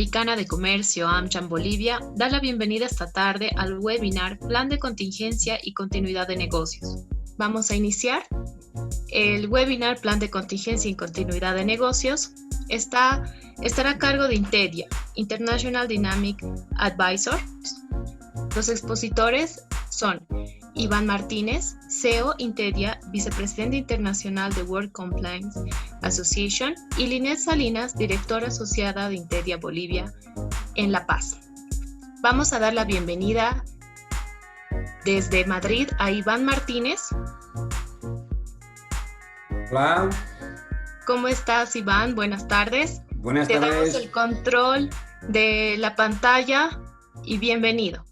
Panamericana de Comercio, AmCham Bolivia, da la bienvenida esta tarde al webinar Plan de Contingencia y Continuidad de Negocios. Vamos a iniciar. El webinar Plan de Contingencia y Continuidad de Negocios estará a cargo de Intedia, International Dynamic Advisors. Los expositores son Iván Martínez, CEO Intedia, Vicepresidente Internacional de World Compliance Association, y Linet Salinas, Directora Asociada de Intedia Bolivia en La Paz. Vamos a dar la bienvenida desde Madrid a Iván Martínez. Hola. ¿Cómo estás, Iván? Buenas tardes. Buenas tardes. Te damos el control de la pantalla y bienvenido.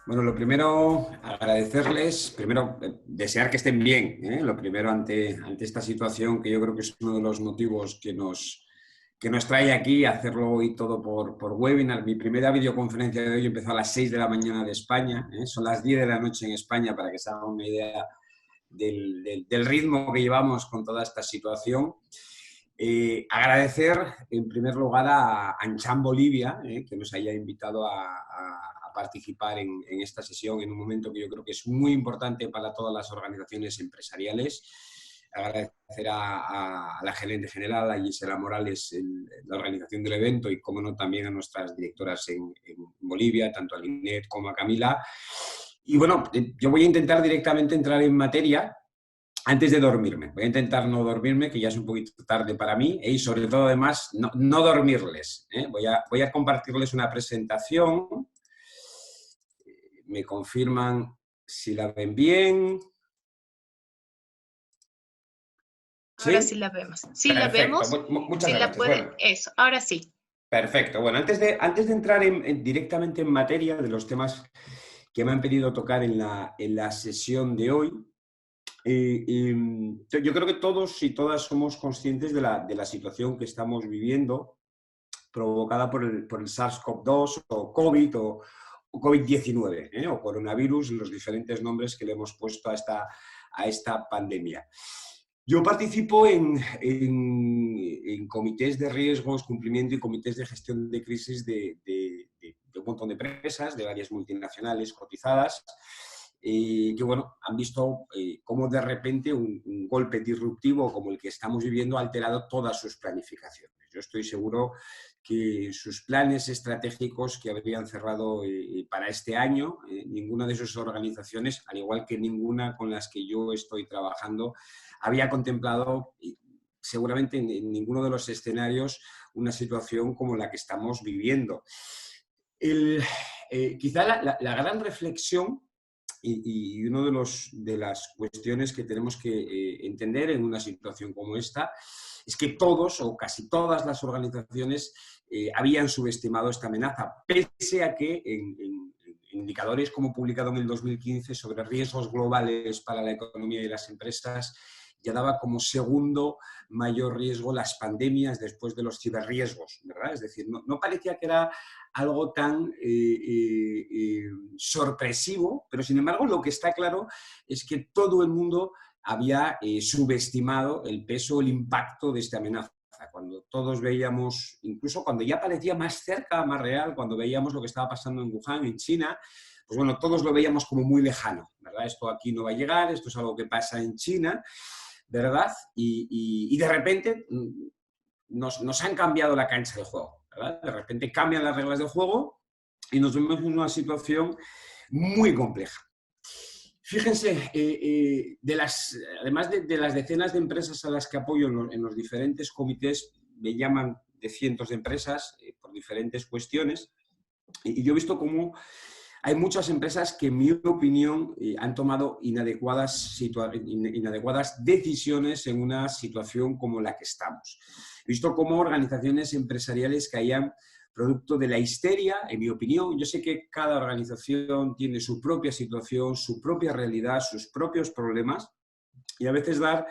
Bueno, lo primero, agradecerles, desear que estén bien, lo primero ante esta situación, que yo creo que es uno de los motivos que nos trae aquí, hacerlo hoy todo por webinar. Mi primera videoconferencia de hoy empezó a las 6 de la mañana de España, son las 10 de la noche en España, para que se hagan una idea del ritmo que llevamos con toda esta situación. Agradecer en primer lugar a AmCham Bolivia, que nos haya invitado a participar en esta sesión en un momento que yo creo que es muy importante para todas las organizaciones empresariales. Agradecer a la gerente general, a Gisela Morales, la organización del evento, y como no también a nuestras directoras en Bolivia, tanto a Linet como a Camila. Y bueno, yo voy a intentar directamente entrar en materia antes de dormirme. Voy a intentar no dormirme, que ya es un poquito tarde para mí, y sobre todo además no dormirles. Voy a compartirles una presentación. Me confirman si la ven bien. Ahora sí la vemos. Sí, perfecto. la vemos. Muchas gracias. Bueno. Eso, ahora sí. Perfecto. Bueno, antes de entrar directamente en materia de los temas que me han pedido tocar en la sesión de hoy, yo creo que todos y todas somos conscientes de la situación que estamos viviendo, provocada por el SARS-CoV-2 o COVID o COVID-19, o coronavirus, los diferentes nombres que le hemos puesto a esta pandemia. Yo participo en comités de riesgos, cumplimiento y comités de gestión de crisis de un montón de empresas, de varias multinacionales cotizadas, que bueno, han visto cómo de repente un golpe disruptivo como el que estamos viviendo ha alterado todas sus planificaciones. Yo estoy seguro que sus planes estratégicos que habrían cerrado para este año, ninguna de sus organizaciones, al igual que ninguna con las que yo estoy trabajando, había contemplado seguramente en ninguno de los escenarios una situación como la que estamos viviendo. Quizá la gran reflexión y una de las cuestiones que tenemos que entender en una situación como esta es que todos o casi todas las organizaciones habían subestimado esta amenaza, pese a que en indicadores como publicado en el 2015 sobre riesgos globales para la economía y las empresas, ya daba como segundo mayor riesgo las pandemias después de los ciberriesgos, ¿verdad? Es decir, no parecía que era algo tan sorpresivo, pero sin embargo lo que está claro es que todo el mundo había subestimado el peso, el impacto de esta amenaza. Cuando todos veíamos, incluso cuando ya parecía más cerca, más real, cuando veíamos lo que estaba pasando en Wuhan, en China, pues bueno, todos lo veíamos como muy lejano, ¿verdad? Esto aquí no va a llegar, esto es algo que pasa en China, ¿verdad? Y de repente nos han cambiado la cancha de juego, ¿verdad? De repente cambian las reglas del juego y nos vemos en una situación muy compleja. Fíjense, además de las decenas de empresas a las que apoyo en los diferentes comités, me llaman de cientos de empresas por diferentes cuestiones, y yo he visto cómo hay muchas empresas que, en mi opinión, han tomado inadecuadas decisiones en una situación como la que estamos. He visto cómo organizaciones empresariales caían producto de la histeria, en mi opinión. Yo sé que cada organización tiene su propia situación, su propia realidad, sus propios problemas, y a veces dar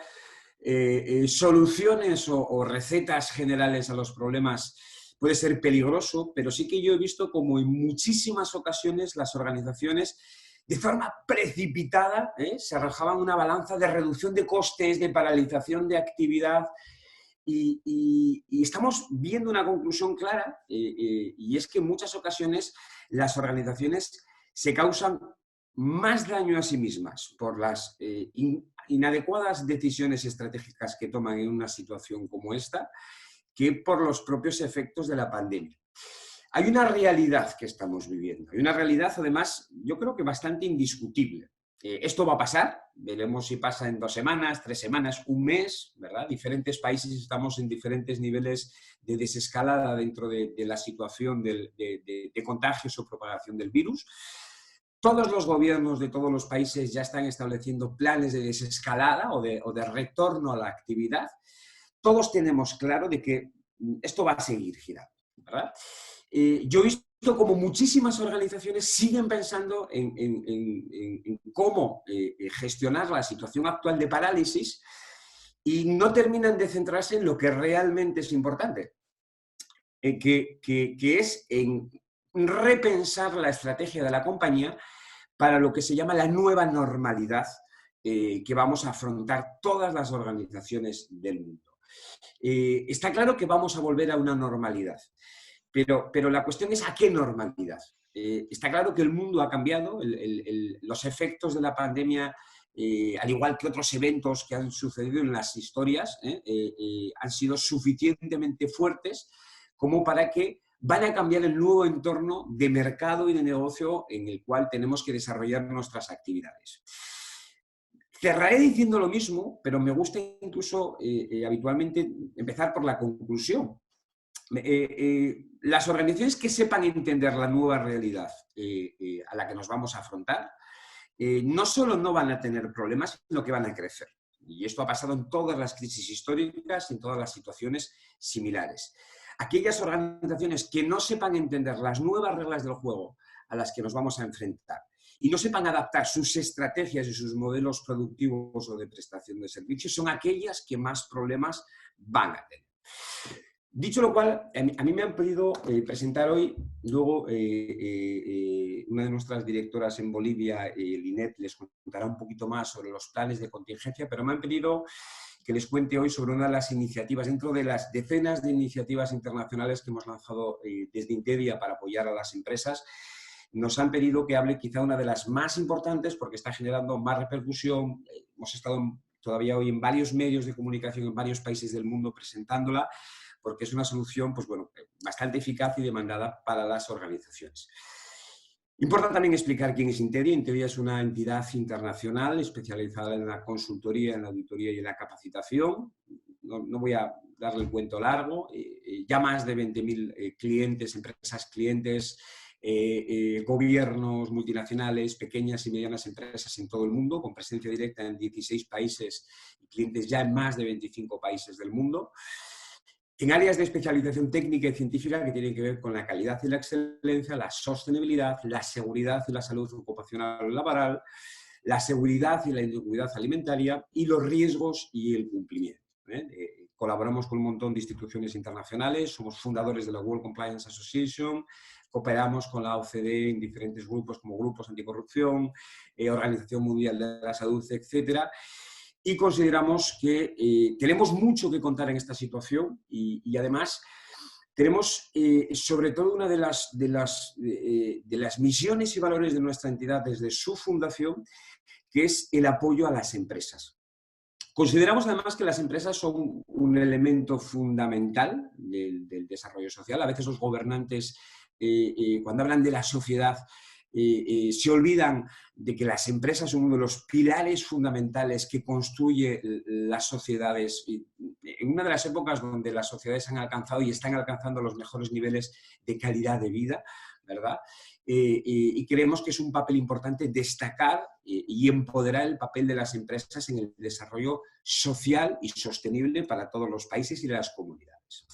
soluciones o recetas generales a los problemas puede ser peligroso, pero sí que yo he visto como en muchísimas ocasiones las organizaciones de forma precipitada se arrojaban una balanza de reducción de costes, de paralización de actividad, y estamos viendo una conclusión clara, y es que en muchas ocasiones las organizaciones se causan más daño a sí mismas por las inadecuadas decisiones estratégicas que toman en una situación como esta, que por los propios efectos de la pandemia. Hay una realidad que estamos viviendo, hay una realidad además yo creo que bastante indiscutible. Esto va a pasar, veremos si pasa en 2 semanas, 3 semanas, un mes, ¿verdad? Diferentes países estamos en diferentes niveles de desescalada dentro de la situación de contagios o propagación del virus. Todos los gobiernos de todos los países ya están estableciendo planes de desescalada o de retorno a la actividad. Todos tenemos claro de que esto va a seguir girando, ¿verdad? Yo he visto como muchísimas organizaciones siguen pensando en cómo gestionar la situación actual de parálisis y no terminan de centrarse en lo que realmente es importante, que es en repensar la estrategia de la compañía para lo que se llama la nueva normalidad que vamos a afrontar todas las organizaciones del mundo. Está claro que vamos a volver a una normalidad. Pero la cuestión es ¿a qué normalidad? Está claro que el mundo ha cambiado, los efectos de la pandemia, al igual que otros eventos que han sucedido en las historias, han sido suficientemente fuertes como para que van a cambiar el nuevo entorno de mercado y de negocio en el cual tenemos que desarrollar nuestras actividades. Cerraré diciendo lo mismo, pero me gusta incluso habitualmente empezar por la conclusión. Las organizaciones que sepan entender la nueva realidad a la que nos vamos a afrontar, no solo no van a tener problemas, sino que van a crecer. Y esto ha pasado en todas las crisis históricas y en todas las situaciones similares. Aquellas organizaciones que no sepan entender las nuevas reglas del juego a las que nos vamos a enfrentar y no sepan adaptar sus estrategias y sus modelos productivos o de prestación de servicios, son aquellas que más problemas van a tener. Dicho lo cual, a mí me han pedido presentar hoy, luego una de nuestras directoras en Bolivia, Linet, les contará un poquito más sobre los planes de contingencia, pero me han pedido que les cuente hoy sobre una de las iniciativas, dentro de las decenas de iniciativas internacionales que hemos lanzado desde Intedia para apoyar a las empresas. Nos han pedido que hable quizá una de las más importantes porque está generando más repercusión. Hemos estado todavía hoy en varios medios de comunicación en varios países del mundo presentándola, porque es una solución pues, bueno, bastante eficaz y demandada para las organizaciones. Importa también explicar quién es Intedia. Intedia es una entidad internacional especializada en la consultoría, en la auditoría y en la capacitación. No voy a darle el cuento largo. Ya más de 20.000 clientes, empresas clientes, gobiernos multinacionales, pequeñas y medianas empresas en todo el mundo, con presencia directa en 16 países y clientes ya en más de 25 países del mundo. En áreas de especialización técnica y científica que tienen que ver con la calidad y la excelencia, la sostenibilidad, la seguridad y la salud ocupacional o laboral, la seguridad y la integridad alimentaria y los riesgos y el cumplimiento. Colaboramos con un montón de instituciones internacionales, somos fundadores de la World Compliance Association, cooperamos con la OCDE en diferentes grupos como grupos anticorrupción, Organización Mundial de la Salud, etcétera. Y consideramos que tenemos mucho que contar en esta situación y además tenemos sobre todo una de las misiones y valores de nuestra entidad desde su fundación, que es el apoyo a las empresas. Consideramos además que las empresas son un elemento fundamental del desarrollo social. A veces los gobernantes, cuando hablan de la sociedad, se olvidan de que las empresas son uno de los pilares fundamentales que construye las sociedades. En una de las épocas donde las sociedades han alcanzado y están alcanzando los mejores niveles de calidad de vida, ¿verdad? Y creemos que es un papel importante destacar y empoderar el papel de las empresas en el desarrollo social y sostenible para todos los países y las comunidades.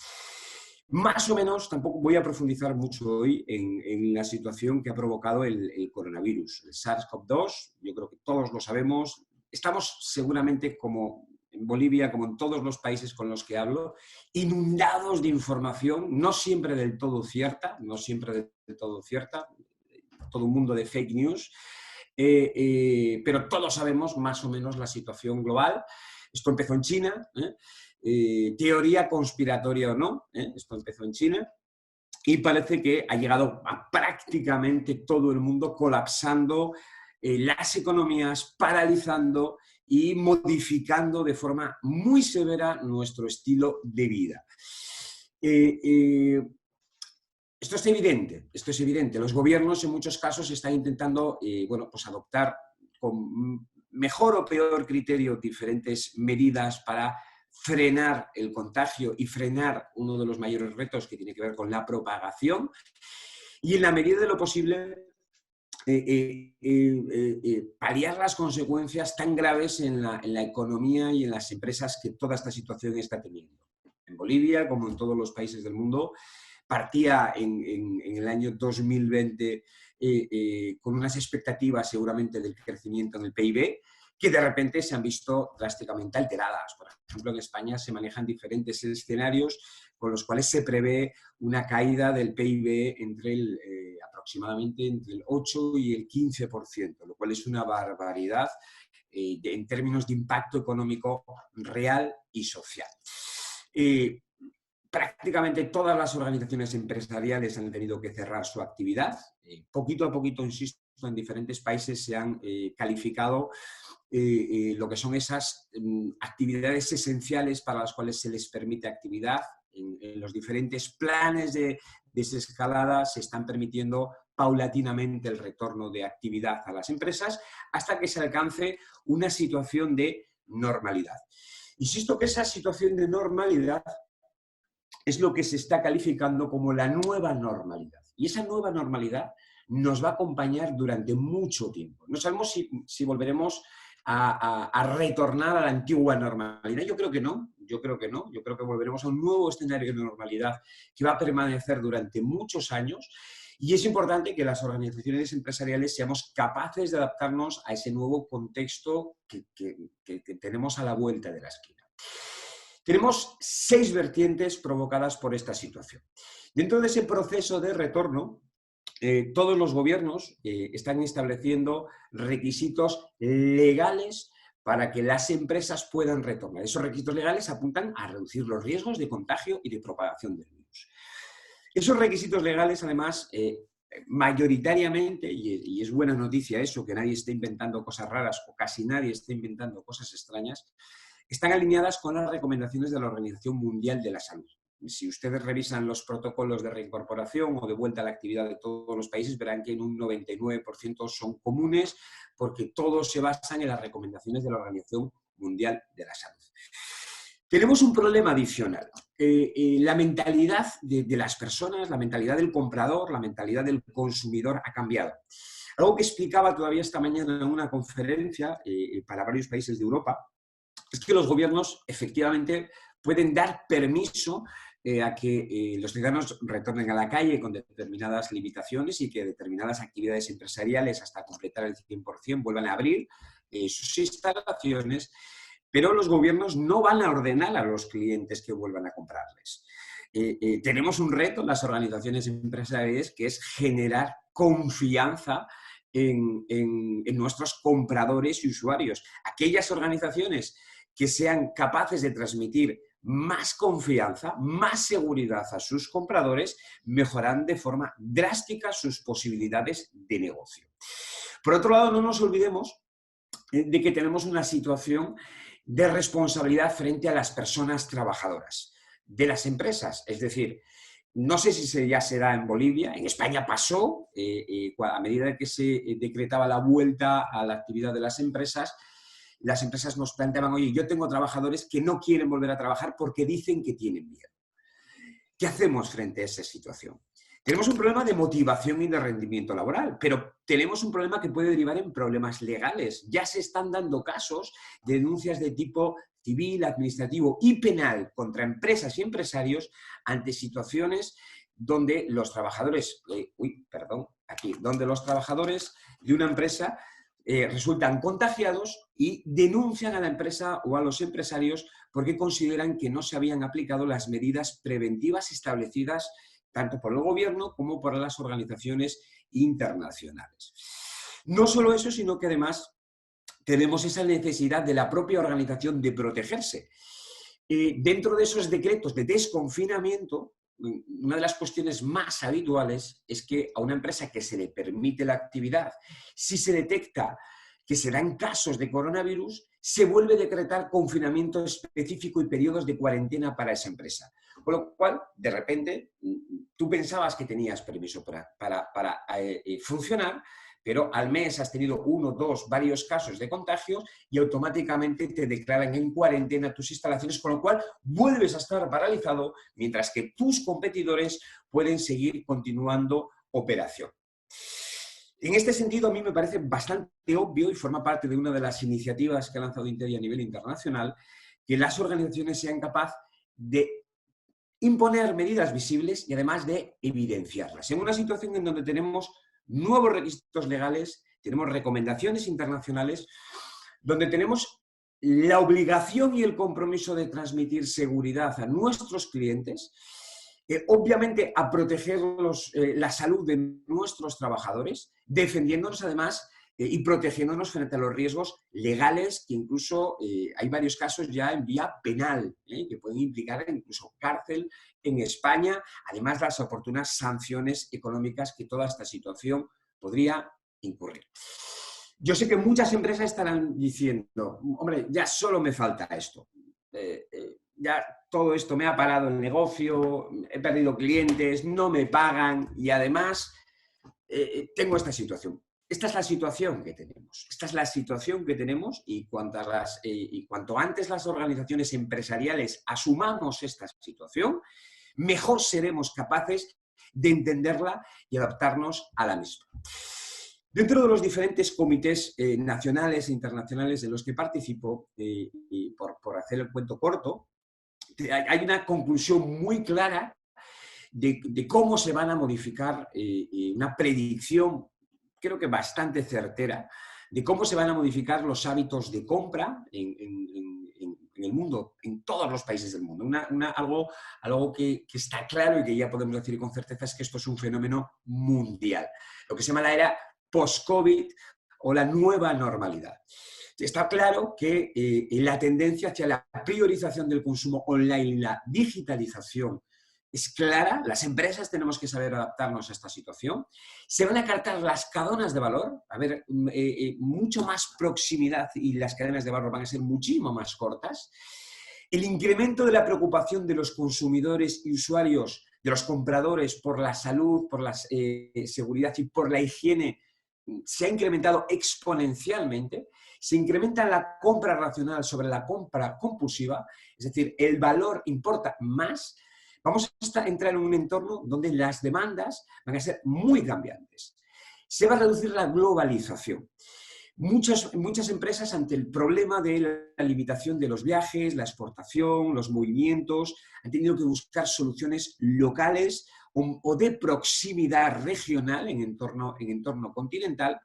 Más o menos, tampoco voy a profundizar mucho hoy en la situación que ha provocado el coronavirus, el SARS-CoV-2. Yo creo que todos lo sabemos. Estamos seguramente, como en Bolivia, como en todos los países con los que hablo, inundados de información, no siempre del todo cierta, todo un mundo de fake news, pero todos sabemos más o menos la situación global. Esto empezó en China, teoría conspiratoria o no, esto empezó en China y parece que ha llegado a prácticamente todo el mundo, colapsando las economías, paralizando y modificando de forma muy severa nuestro estilo de vida. Esto es evidente. Los gobiernos en muchos casos están intentando bueno, pues adoptar con mejor o peor criterio diferentes medidas para frenar el contagio y frenar uno de los mayores retos que tiene que ver con la propagación y en la medida de lo posible paliar las consecuencias tan graves en la economía y en las empresas que toda esta situación está teniendo. En Bolivia, como en todos los países del mundo, partía en el año 2020 con unas expectativas seguramente del crecimiento del PIB que de repente se han visto drásticamente alteradas. Por ejemplo, en España se manejan diferentes escenarios con los cuales se prevé una caída del PIB aproximadamente entre el 8 y el 15%, lo cual es una barbaridad en términos de impacto económico real y social. Prácticamente todas las organizaciones empresariales han tenido que cerrar su actividad. Poquito a poquito, insisto, en diferentes países se han calificado lo que son esas actividades esenciales para las cuales se les permite actividad. En los diferentes planes de desescalada se están permitiendo paulatinamente el retorno de actividad a las empresas hasta que se alcance una situación de normalidad. Insisto que esa situación de normalidad es lo que se está calificando como la nueva normalidad. Y esa nueva normalidad nos va a acompañar durante mucho tiempo. No sabemos si volveremos a retornar a la antigua normalidad. Yo creo que no. Yo creo que volveremos a un nuevo escenario de normalidad que va a permanecer durante muchos años. Y es importante que las organizaciones empresariales seamos capaces de adaptarnos a ese nuevo contexto que tenemos a la vuelta de la esquina. Tenemos 6 vertientes provocadas por esta situación. Dentro de ese proceso de retorno, todos los gobiernos están estableciendo requisitos legales para que las empresas puedan retornar. Esos requisitos legales apuntan a reducir los riesgos de contagio y de propagación del virus. Esos requisitos legales, además, mayoritariamente, y es buena noticia eso, que nadie esté inventando cosas raras o casi nadie esté inventando cosas extrañas, están alineadas con las recomendaciones de la Organización Mundial de la Salud. Si ustedes revisan los protocolos de reincorporación o de vuelta a la actividad de todos los países, verán que en un 99% son comunes porque todos se basan en las recomendaciones de la Organización Mundial de la Salud. Tenemos un problema adicional. La mentalidad de las personas, la mentalidad del comprador, la mentalidad del consumidor ha cambiado. Algo que explicaba todavía esta mañana en una conferencia para varios países de Europa es que los gobiernos efectivamente pueden dar permiso a que los ciudadanos retornen a la calle con determinadas limitaciones y que determinadas actividades empresariales hasta completar el 100% vuelvan a abrir sus instalaciones, pero los gobiernos no van a ordenar a los clientes que vuelvan a comprarles. Tenemos un reto en las organizaciones empresariales que es generar confianza en nuestros compradores y usuarios. Aquellas organizaciones que sean capaces de transmitir más confianza, más seguridad a sus compradores, mejoran de forma drástica sus posibilidades de negocio. Por otro lado, no nos olvidemos de que tenemos una situación de responsabilidad frente a las personas trabajadoras de las empresas. Es decir, no sé si ya será en Bolivia, en España pasó, a medida que se decretaba la vuelta a la actividad de las empresas nos planteaban, oye, yo tengo trabajadores que no quieren volver a trabajar porque dicen que tienen miedo. ¿Qué hacemos frente a esa situación? Tenemos un problema de motivación y de rendimiento laboral, pero tenemos un problema que puede derivar en problemas legales. Ya se están dando casos de denuncias de tipo civil, administrativo y penal contra empresas y empresarios ante situaciones donde los trabajadores, donde los trabajadores de una empresa resultan contagiados y denuncian a la empresa o a los empresarios porque consideran que no se habían aplicado las medidas preventivas establecidas tanto por el gobierno como por las organizaciones internacionales. No solo eso, sino que además tenemos esa necesidad de la propia organización de protegerse. Dentro de esos decretos de desconfinamiento, una de las cuestiones más habituales es que a una empresa que se le permite la actividad, si se detecta que se dan casos de coronavirus, se vuelve a decretar confinamiento específico y periodos de cuarentena para esa empresa. Con lo cual, de repente, tú pensabas que tenías permiso para funcionar, pero al mes has tenido uno, dos, varios casos de contagios y automáticamente te declaran en cuarentena tus instalaciones, con lo cual vuelves a estar paralizado mientras que tus competidores pueden seguir continuando operación. En este sentido, a mí me parece bastante obvio y forma parte de una de las iniciativas que ha lanzado Interi a nivel internacional, que las organizaciones sean capaces de imponer medidas visibles y además de evidenciarlas. En una situación en donde tenemos nuevos requisitos legales, tenemos recomendaciones internacionales, donde tenemos la obligación y el compromiso de transmitir seguridad a nuestros clientes, obviamente a proteger la salud de nuestros trabajadores, defendiéndonos además y protegiéndonos frente a los riesgos legales, que incluso hay varios casos ya en vía penal, que pueden implicar incluso cárcel en España, además de las oportunas sanciones económicas que toda esta situación podría incurrir. Yo sé que muchas empresas estarán diciendo, hombre, ya solo me falta esto. Ya todo esto me ha parado el negocio, he perdido clientes, no me pagan y además tengo esta situación. Esta es la situación que tenemos. Esta es la situación que tenemos y cuanto antes las organizaciones empresariales asumamos esta situación, mejor seremos capaces de entenderla y adaptarnos a la misma. Dentro de los diferentes comités nacionales e internacionales de los que participo, y por hacer el cuento corto, hay una conclusión muy clara de cómo se van a modificar, una predicción, creo que bastante certera, de cómo se van a modificar los hábitos de compra en el mundo, en todos los países del mundo. Algo que está claro y que ya podemos decir con certeza es que esto es un fenómeno mundial. Lo que se llama la era post-COVID o la nueva normalidad. Está claro que la tendencia hacia la priorización del consumo online y la digitalización es clara. Las empresas tenemos que saber adaptarnos a esta situación. Se van a acortar las cadenas de valor, va a haber mucho más proximidad y las cadenas de valor van a ser muchísimo más cortas. El incremento de la preocupación de los consumidores y usuarios, de los compradores por la salud, por la seguridad y por la higiene se ha incrementado exponencialmente. Se incrementa la compra racional sobre la compra compulsiva, es decir, el valor importa más. Vamos a entrar en un entorno donde las demandas van a ser muy cambiantes. Se va a reducir la globalización. Muchas empresas, ante el problema de la limitación de los viajes, la exportación, los movimientos, han tenido que buscar soluciones locales o de proximidad regional en entorno continental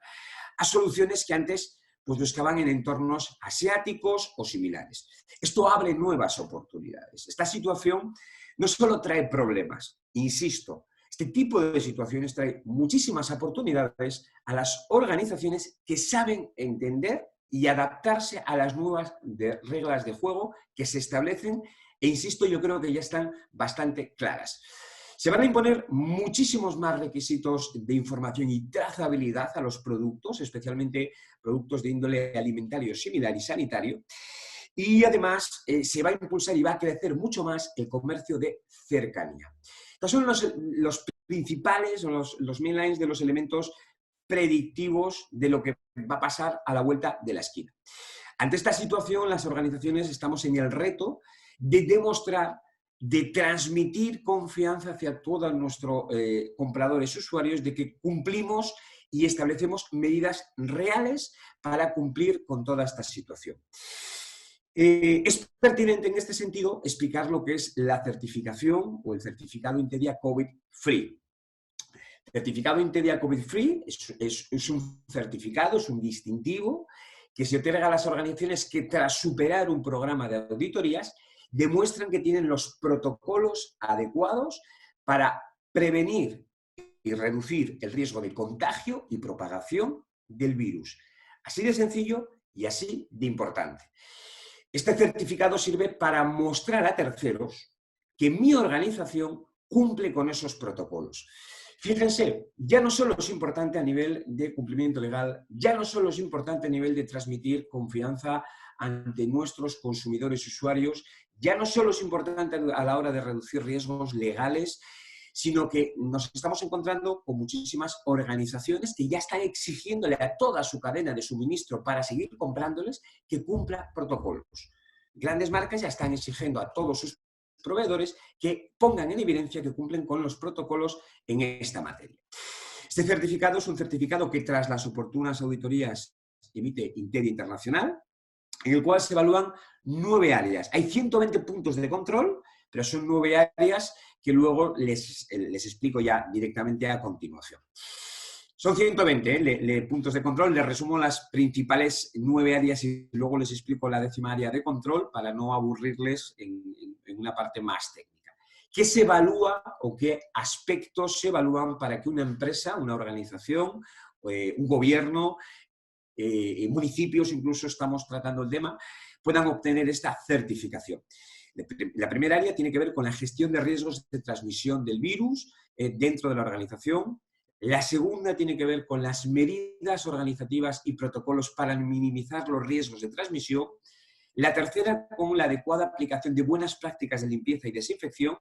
a soluciones que antes pues buscaban en entornos asiáticos o similares. Esto abre nuevas oportunidades. Esta situación no solo trae problemas, insisto, este tipo de situaciones trae muchísimas oportunidades a las organizaciones que saben entender y adaptarse a las nuevas reglas de juego que se establecen e, insisto, yo creo que ya están bastante claras. Se van a imponer muchísimos más requisitos de información y trazabilidad a los productos, especialmente productos de índole alimentario, similar y sanitario. Y además se va a impulsar y va a crecer mucho más el comercio de cercanía. Estos son los principales, o los mainlines de los elementos predictivos de lo que va a pasar a la vuelta de la esquina. Ante esta situación, las organizaciones estamos en el reto de demostrar, de transmitir confianza hacia todos nuestros compradores y usuarios de que cumplimos y establecemos medidas reales para cumplir con toda esta situación. Es pertinente en este sentido explicar lo que es la certificación o el certificado Intedia COVID Free. El certificado Intedia COVID Free es un certificado, es un distintivo que se otorga a las organizaciones que tras superar un programa de auditorías demuestran que tienen los protocolos adecuados para prevenir y reducir el riesgo de contagio y propagación del virus. Así de sencillo y así de importante. Este certificado sirve para mostrar a terceros que mi organización cumple con esos protocolos. Fíjense, ya no solo es importante a nivel de cumplimiento legal, ya no solo es importante a nivel de transmitir confianza ante nuestros consumidores y usuarios, ya no solo es importante a la hora de reducir riesgos legales, sino que nos estamos encontrando con muchísimas organizaciones que ya están exigiéndole a toda su cadena de suministro para seguir comprándoles que cumpla protocolos. Grandes marcas ya están exigiendo a todos sus proveedores que pongan en evidencia que cumplen con los protocolos en esta materia. Este certificado es un certificado que tras las oportunas auditorías emite Interia Internacional, en el cual se evalúan 9 áreas. Hay 120 puntos de control, pero son 9 áreas que luego les explico ya directamente a continuación. Son 120 puntos de control, les resumo las principales 9 áreas y luego les explico la 10ª área de control para no aburrirles en una parte más técnica. ¿Qué se evalúa o qué aspectos se evalúan para que una empresa, una organización, un gobierno, municipios, incluso estamos tratando el tema, puedan obtener esta certificación? La primera área tiene que ver con la gestión de riesgos de transmisión del virus dentro de la organización. La segunda tiene que ver con las medidas organizativas y protocolos para minimizar los riesgos de transmisión. La tercera, con la adecuada aplicación de buenas prácticas de limpieza y desinfección.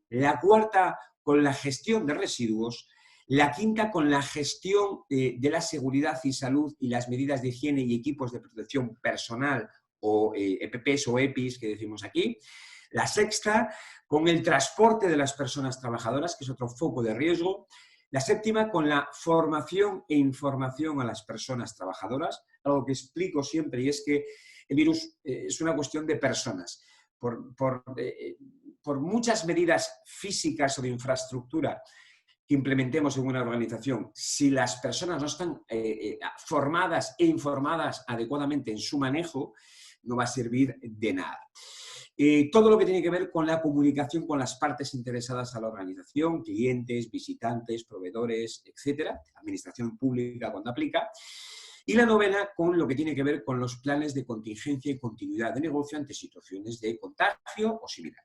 La cuarta, con la gestión de residuos. La quinta, con la gestión de la seguridad y salud y las medidas de higiene y equipos de protección personal o EPPs o EPIs que decimos aquí. La sexta, con el transporte de las personas trabajadoras, que es otro foco de riesgo. La séptima, con la formación e información a las personas trabajadoras, algo que explico siempre, y es que el virus es una cuestión de personas. Por muchas medidas físicas o de infraestructura que implementemos en una organización, si las personas no están formadas e informadas adecuadamente en su manejo, no va a servir de nada. Todo lo que tiene que ver con la comunicación con las partes interesadas a la organización, clientes, visitantes, proveedores, etcétera, administración pública cuando aplica. Y la novena, con lo que tiene que ver con los planes de contingencia y continuidad de negocio ante situaciones de contagio o similar.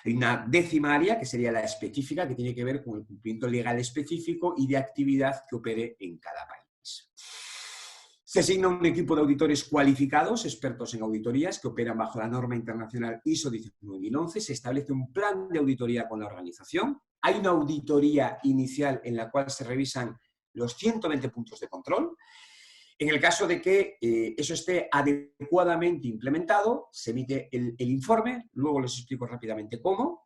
Hay una 10ª área, que sería la específica, que tiene que ver con el cumplimiento legal específico y de actividad que opere en cada país. Se asigna un equipo de auditores cualificados, expertos en auditorías, que operan bajo la norma internacional ISO 19011. Se establece un plan de auditoría con la organización. Hay una auditoría inicial en la cual se revisan los 120 puntos de control. En el caso de que eso esté adecuadamente implementado, se emite el informe, luego les explico rápidamente cómo.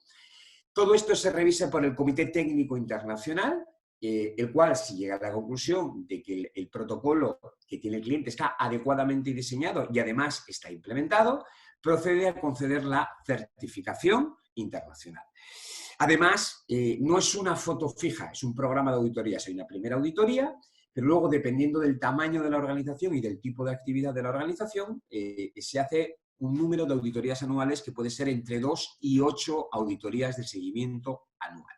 Todo esto se revisa por el Comité Técnico Internacional, el cual, si llega a la conclusión de que el protocolo que tiene el cliente está adecuadamente diseñado y además está implementado, procede a conceder la certificación internacional. Además, no es una foto fija, es un programa de auditorías. Hay una primera auditoría, pero luego, dependiendo del tamaño de la organización y del tipo de actividad de la organización, se hace un número de auditorías anuales que puede ser entre 2 y 8 auditorías de seguimiento anual.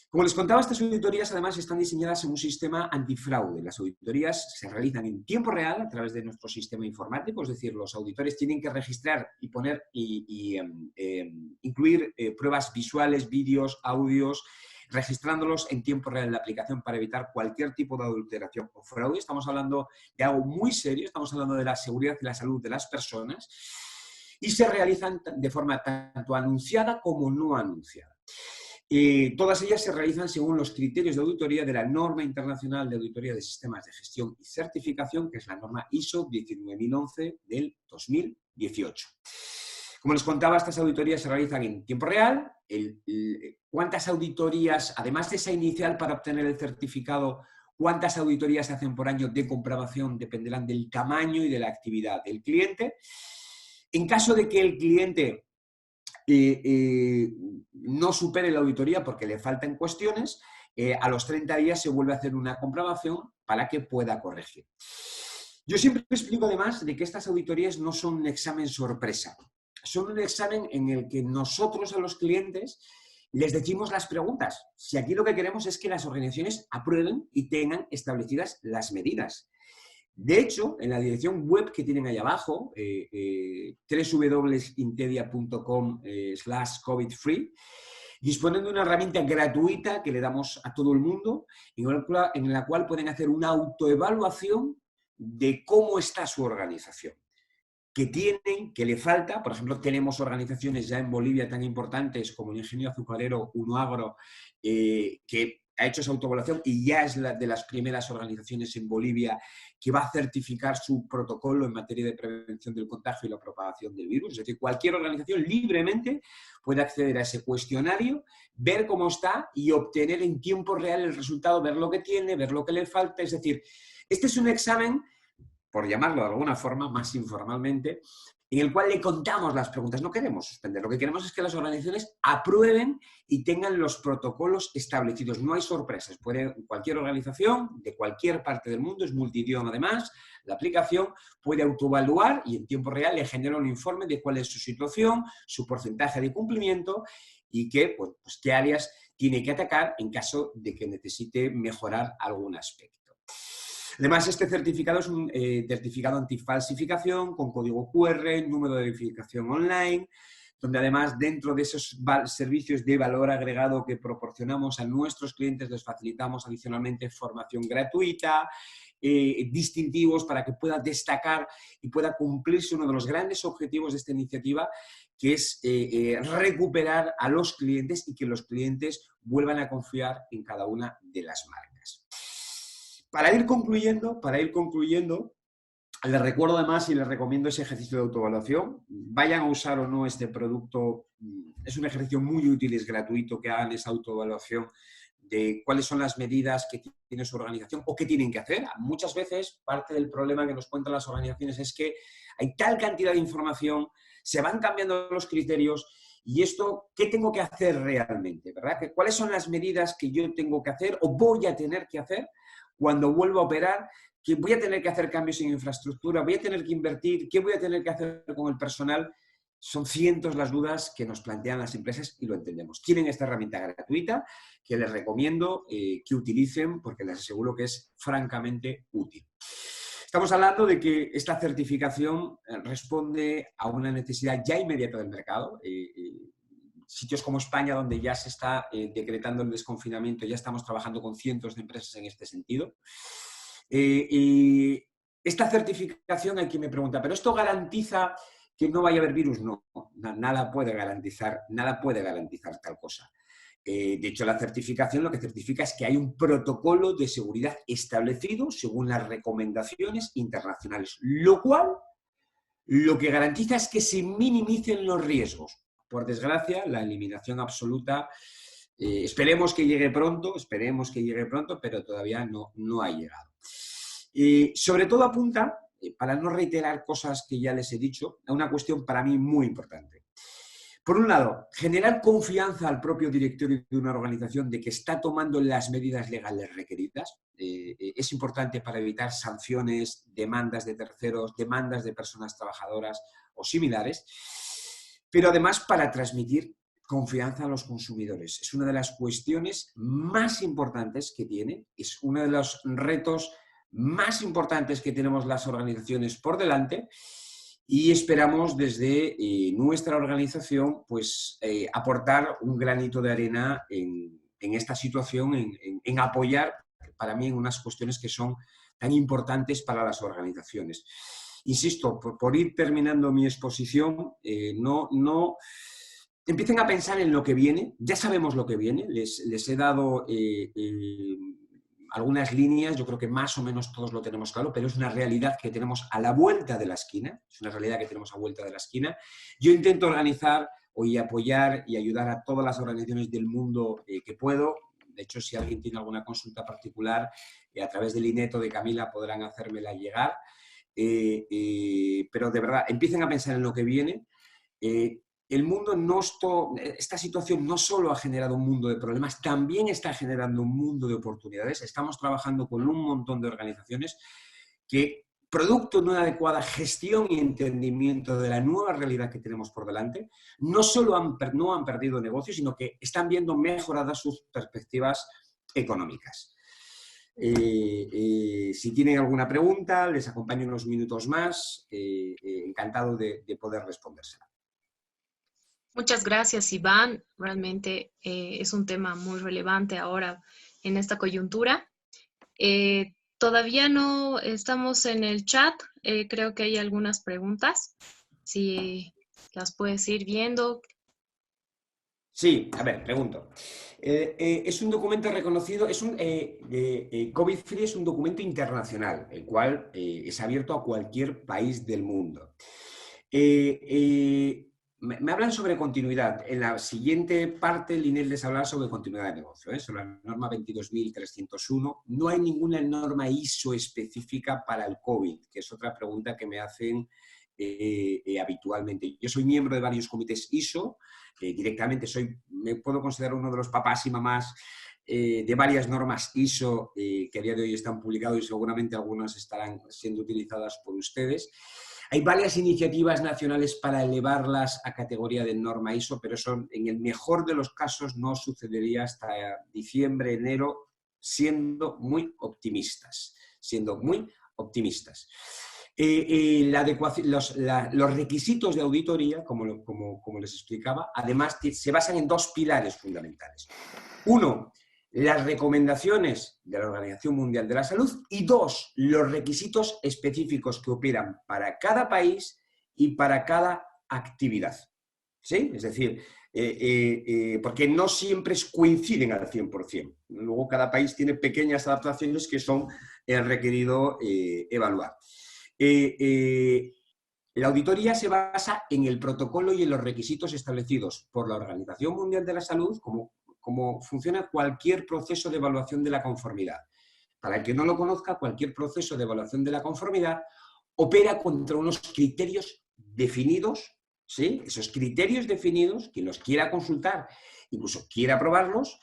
Como les contaba, estas auditorías además están diseñadas en un sistema antifraude. Las auditorías se realizan en tiempo real a través de nuestro sistema informático, es decir, los auditores tienen que registrar y poner incluir pruebas visuales, vídeos, audios, registrándolos en tiempo real en la aplicación para evitar cualquier tipo de adulteración o fraude. Estamos hablando de algo muy serio, estamos hablando de la seguridad y la salud de las personas y se realizan de forma tanto anunciada como no anunciada. Todas ellas se realizan según los criterios de auditoría de la norma internacional de auditoría de sistemas de gestión y certificación, que es la norma ISO 19011 del 2018. Como les contaba, estas auditorías se realizan en tiempo real. ¿Cuántas auditorías, además de esa inicial para obtener el certificado, cuántas auditorías se hacen por año de comprobación dependerán del tamaño y de la actividad del cliente? En caso de que el cliente no supere la auditoría porque le faltan cuestiones, a los 30 días se vuelve a hacer una comprobación para que pueda corregir. Yo siempre explico además de que estas auditorías no son un examen sorpresa, son un examen en el que nosotros a los clientes les decimos las preguntas. Si aquí lo que queremos es que las organizaciones aprueben y tengan establecidas las medidas. De hecho, en la dirección web que tienen ahí abajo, www.intedia.com/COVID-free, disponen de una herramienta gratuita que le damos a todo el mundo, en la cual pueden hacer una autoevaluación de cómo está su organización. Que tienen, que le falta. Por ejemplo, tenemos organizaciones ya en Bolivia tan importantes como el Ingenio Azucarero Unoagro, que ha hecho esa autoevaluación y ya es de las primeras organizaciones en Bolivia que va a certificar su protocolo en materia de prevención del contagio y la propagación del virus. Es decir, cualquier organización libremente puede acceder a ese cuestionario, ver cómo está y obtener en tiempo real el resultado, ver lo que tiene, ver lo que le falta. Es decir, este es un examen, por llamarlo de alguna forma, más informalmente, en el cual le contamos las preguntas. No queremos suspender, lo que queremos es que las organizaciones aprueben y tengan los protocolos establecidos. No hay sorpresas. Cualquier organización de cualquier parte del mundo, es multidioma además, la aplicación puede autoevaluar y en tiempo real le genera un informe de cuál es su situación, su porcentaje de cumplimiento y qué áreas tiene que atacar en caso de que necesite mejorar algún aspecto. Además, este certificado es un certificado antifalsificación con código QR, número de verificación online, donde además dentro de esos servicios de valor agregado que proporcionamos a nuestros clientes les facilitamos adicionalmente formación gratuita, distintivos para que pueda destacar y pueda cumplirse uno de los grandes objetivos de esta iniciativa, que es recuperar a los clientes y que los clientes vuelvan a confiar en cada una de las marcas. Para ir concluyendo, les recuerdo además y les recomiendo ese ejercicio de autoevaluación. Vayan a usar o no este producto, es un ejercicio muy útil, es gratuito, que hagan esa autoevaluación de cuáles son las medidas que tiene su organización o qué tienen que hacer. Muchas veces parte del problema que nos cuentan las organizaciones es que hay tal cantidad de información, se van cambiando los criterios y esto, ¿qué tengo que hacer realmente? ¿Verdad? ¿Cuáles son las medidas que yo tengo que hacer o voy a tener que hacer cuando vuelva a operar? ¿Que voy a tener que hacer cambios en infraestructura? ¿Voy a tener que invertir? ¿Qué voy a tener que hacer con el personal? Son cientos las dudas que nos plantean las empresas y lo entendemos. Tienen esta herramienta gratuita que les recomiendo que utilicen porque les aseguro que es francamente útil. Estamos hablando de que esta certificación responde a una necesidad ya inmediata del mercado. Sitios como España, donde ya se está decretando el desconfinamiento, ya estamos trabajando con cientos de empresas en este sentido. Y esta certificación, hay quien me pregunta, ¿pero esto garantiza que no vaya a haber virus? No, nada puede garantizar tal cosa. De hecho, la certificación lo que certifica es que hay un protocolo de seguridad establecido según las recomendaciones internacionales, lo cual lo que garantiza es que se minimicen los riesgos. Por desgracia, la eliminación absoluta, esperemos que llegue pronto, pero todavía no ha llegado. Sobre todo apunta, para no reiterar cosas que ya les he dicho, a una cuestión para mí muy importante. Por un lado, generar confianza al propio directorio de una organización de que está tomando las medidas legales requeridas. Es importante para evitar sanciones, demandas de terceros, demandas de personas trabajadoras o similares, pero además para transmitir confianza a los consumidores. Es una de las cuestiones más importantes que tiene, es uno de los retos más importantes que tenemos las organizaciones por delante y esperamos desde nuestra organización pues, aportar un granito de arena en esta situación, en apoyar para mí en unas cuestiones que son tan importantes para las organizaciones. Insisto, por ir terminando mi exposición, no empiecen a pensar en lo que viene, ya sabemos lo que viene, les he dado algunas líneas, yo creo que más o menos todos lo tenemos claro, pero es una realidad que tenemos a la vuelta de la esquina, Yo intento organizar y apoyar y ayudar a todas las organizaciones del mundo que puedo. De hecho, si alguien tiene alguna consulta particular, a través del Ineto de Camila podrán hacérmela llegar. Pero de verdad, empiecen a pensar en lo que viene. El mundo esta situación no solo ha generado un mundo de problemas, también está generando un mundo de oportunidades. Estamos trabajando con un montón de organizaciones que, producto de una adecuada gestión y entendimiento de la nueva realidad que tenemos por delante, no solo no han perdido negocios, sino que están viendo mejoradas sus perspectivas económicas. Si tienen alguna pregunta, les acompaño unos minutos más. Encantado de poder respondérsela. Muchas gracias, Iván. Realmente es un tema muy relevante ahora en esta coyuntura. Todavía no estamos en el chat. Creo que hay algunas preguntas. Si las puedes ir viendo. Sí, a ver, pregunto. Es un documento reconocido, COVID-Free es un documento internacional, el cual es abierto a cualquier país del mundo. Me hablan sobre continuidad. En la siguiente parte, el INEL les habla sobre continuidad de negocio, sobre la norma 22.301. No hay ninguna norma ISO específica para el COVID, que es otra pregunta que me hacen habitualmente. Yo soy miembro de varios comités ISO, directamente me puedo considerar uno de los papás y mamás de varias normas ISO que a día de hoy están publicadas y seguramente algunas estarán siendo utilizadas por ustedes. Hay varias iniciativas nacionales para elevarlas a categoría de norma ISO, pero eso en el mejor de los casos no sucedería hasta diciembre, enero, siendo muy optimistas. Los requisitos de auditoría, como les explicaba, además se basan en dos pilares fundamentales. Uno, las recomendaciones de la Organización Mundial de la Salud y dos, los requisitos específicos que operan para cada país y para cada actividad. ¿Sí? Es decir, porque no siempre coinciden al 100%. Luego cada país tiene pequeñas adaptaciones que son requerido evaluar. La auditoría se basa en el protocolo y en los requisitos establecidos por la Organización Mundial de la Salud, como funciona cualquier proceso de evaluación de la conformidad. Para el que no lo conozca, cualquier proceso de evaluación de la conformidad opera contra unos criterios definidos, ¿sí? Esos criterios definidos, quien los quiera consultar, incluso quiera probarlos,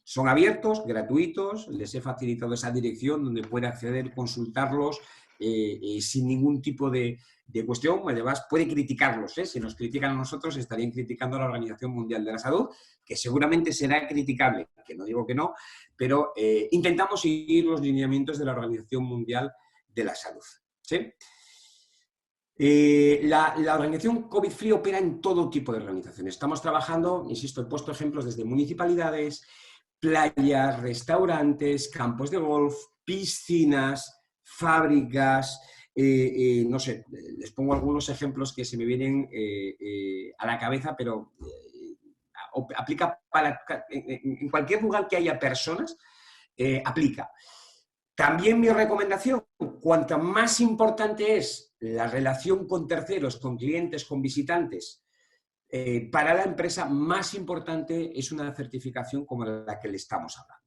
son abiertos, gratuitos, les he facilitado esa dirección donde puede acceder, consultarlos sin ningún tipo de cuestión. Además, puede criticarlos. Si nos critican a nosotros, estarían criticando a la Organización Mundial de la Salud, que seguramente será criticable, que no digo que no, pero intentamos seguir los lineamientos de la Organización Mundial de la Salud. ¿Sí? La organización COVID-Free opera en todo tipo de organizaciones. Estamos trabajando, insisto, he puesto ejemplos desde municipalidades, playas, restaurantes, campos de golf, piscinas, fábricas, no sé, les pongo algunos ejemplos que se me vienen a la cabeza, pero aplica en cualquier lugar que haya personas, aplica. También mi recomendación, cuanto más importante es la relación con terceros, con clientes, con visitantes, para la empresa, más importante es una certificación como la que le estamos hablando.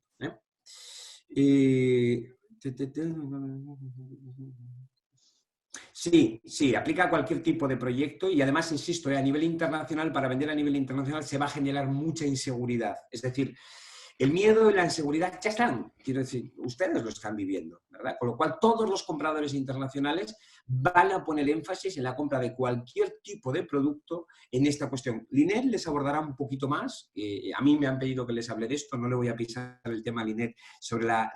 Sí, aplica a cualquier tipo de proyecto y además, insisto, a nivel internacional, para vender a nivel internacional se va a generar mucha inseguridad. Es decir, el miedo y la inseguridad ya están, quiero decir, ustedes lo están viviendo, ¿verdad? Con lo cual, todos los compradores internacionales van a poner énfasis en la compra de cualquier tipo de producto en esta cuestión. Linet les abordará un poquito más. A mí me han pedido que les hable de esto, no le voy a pisar el tema a Linet sobre la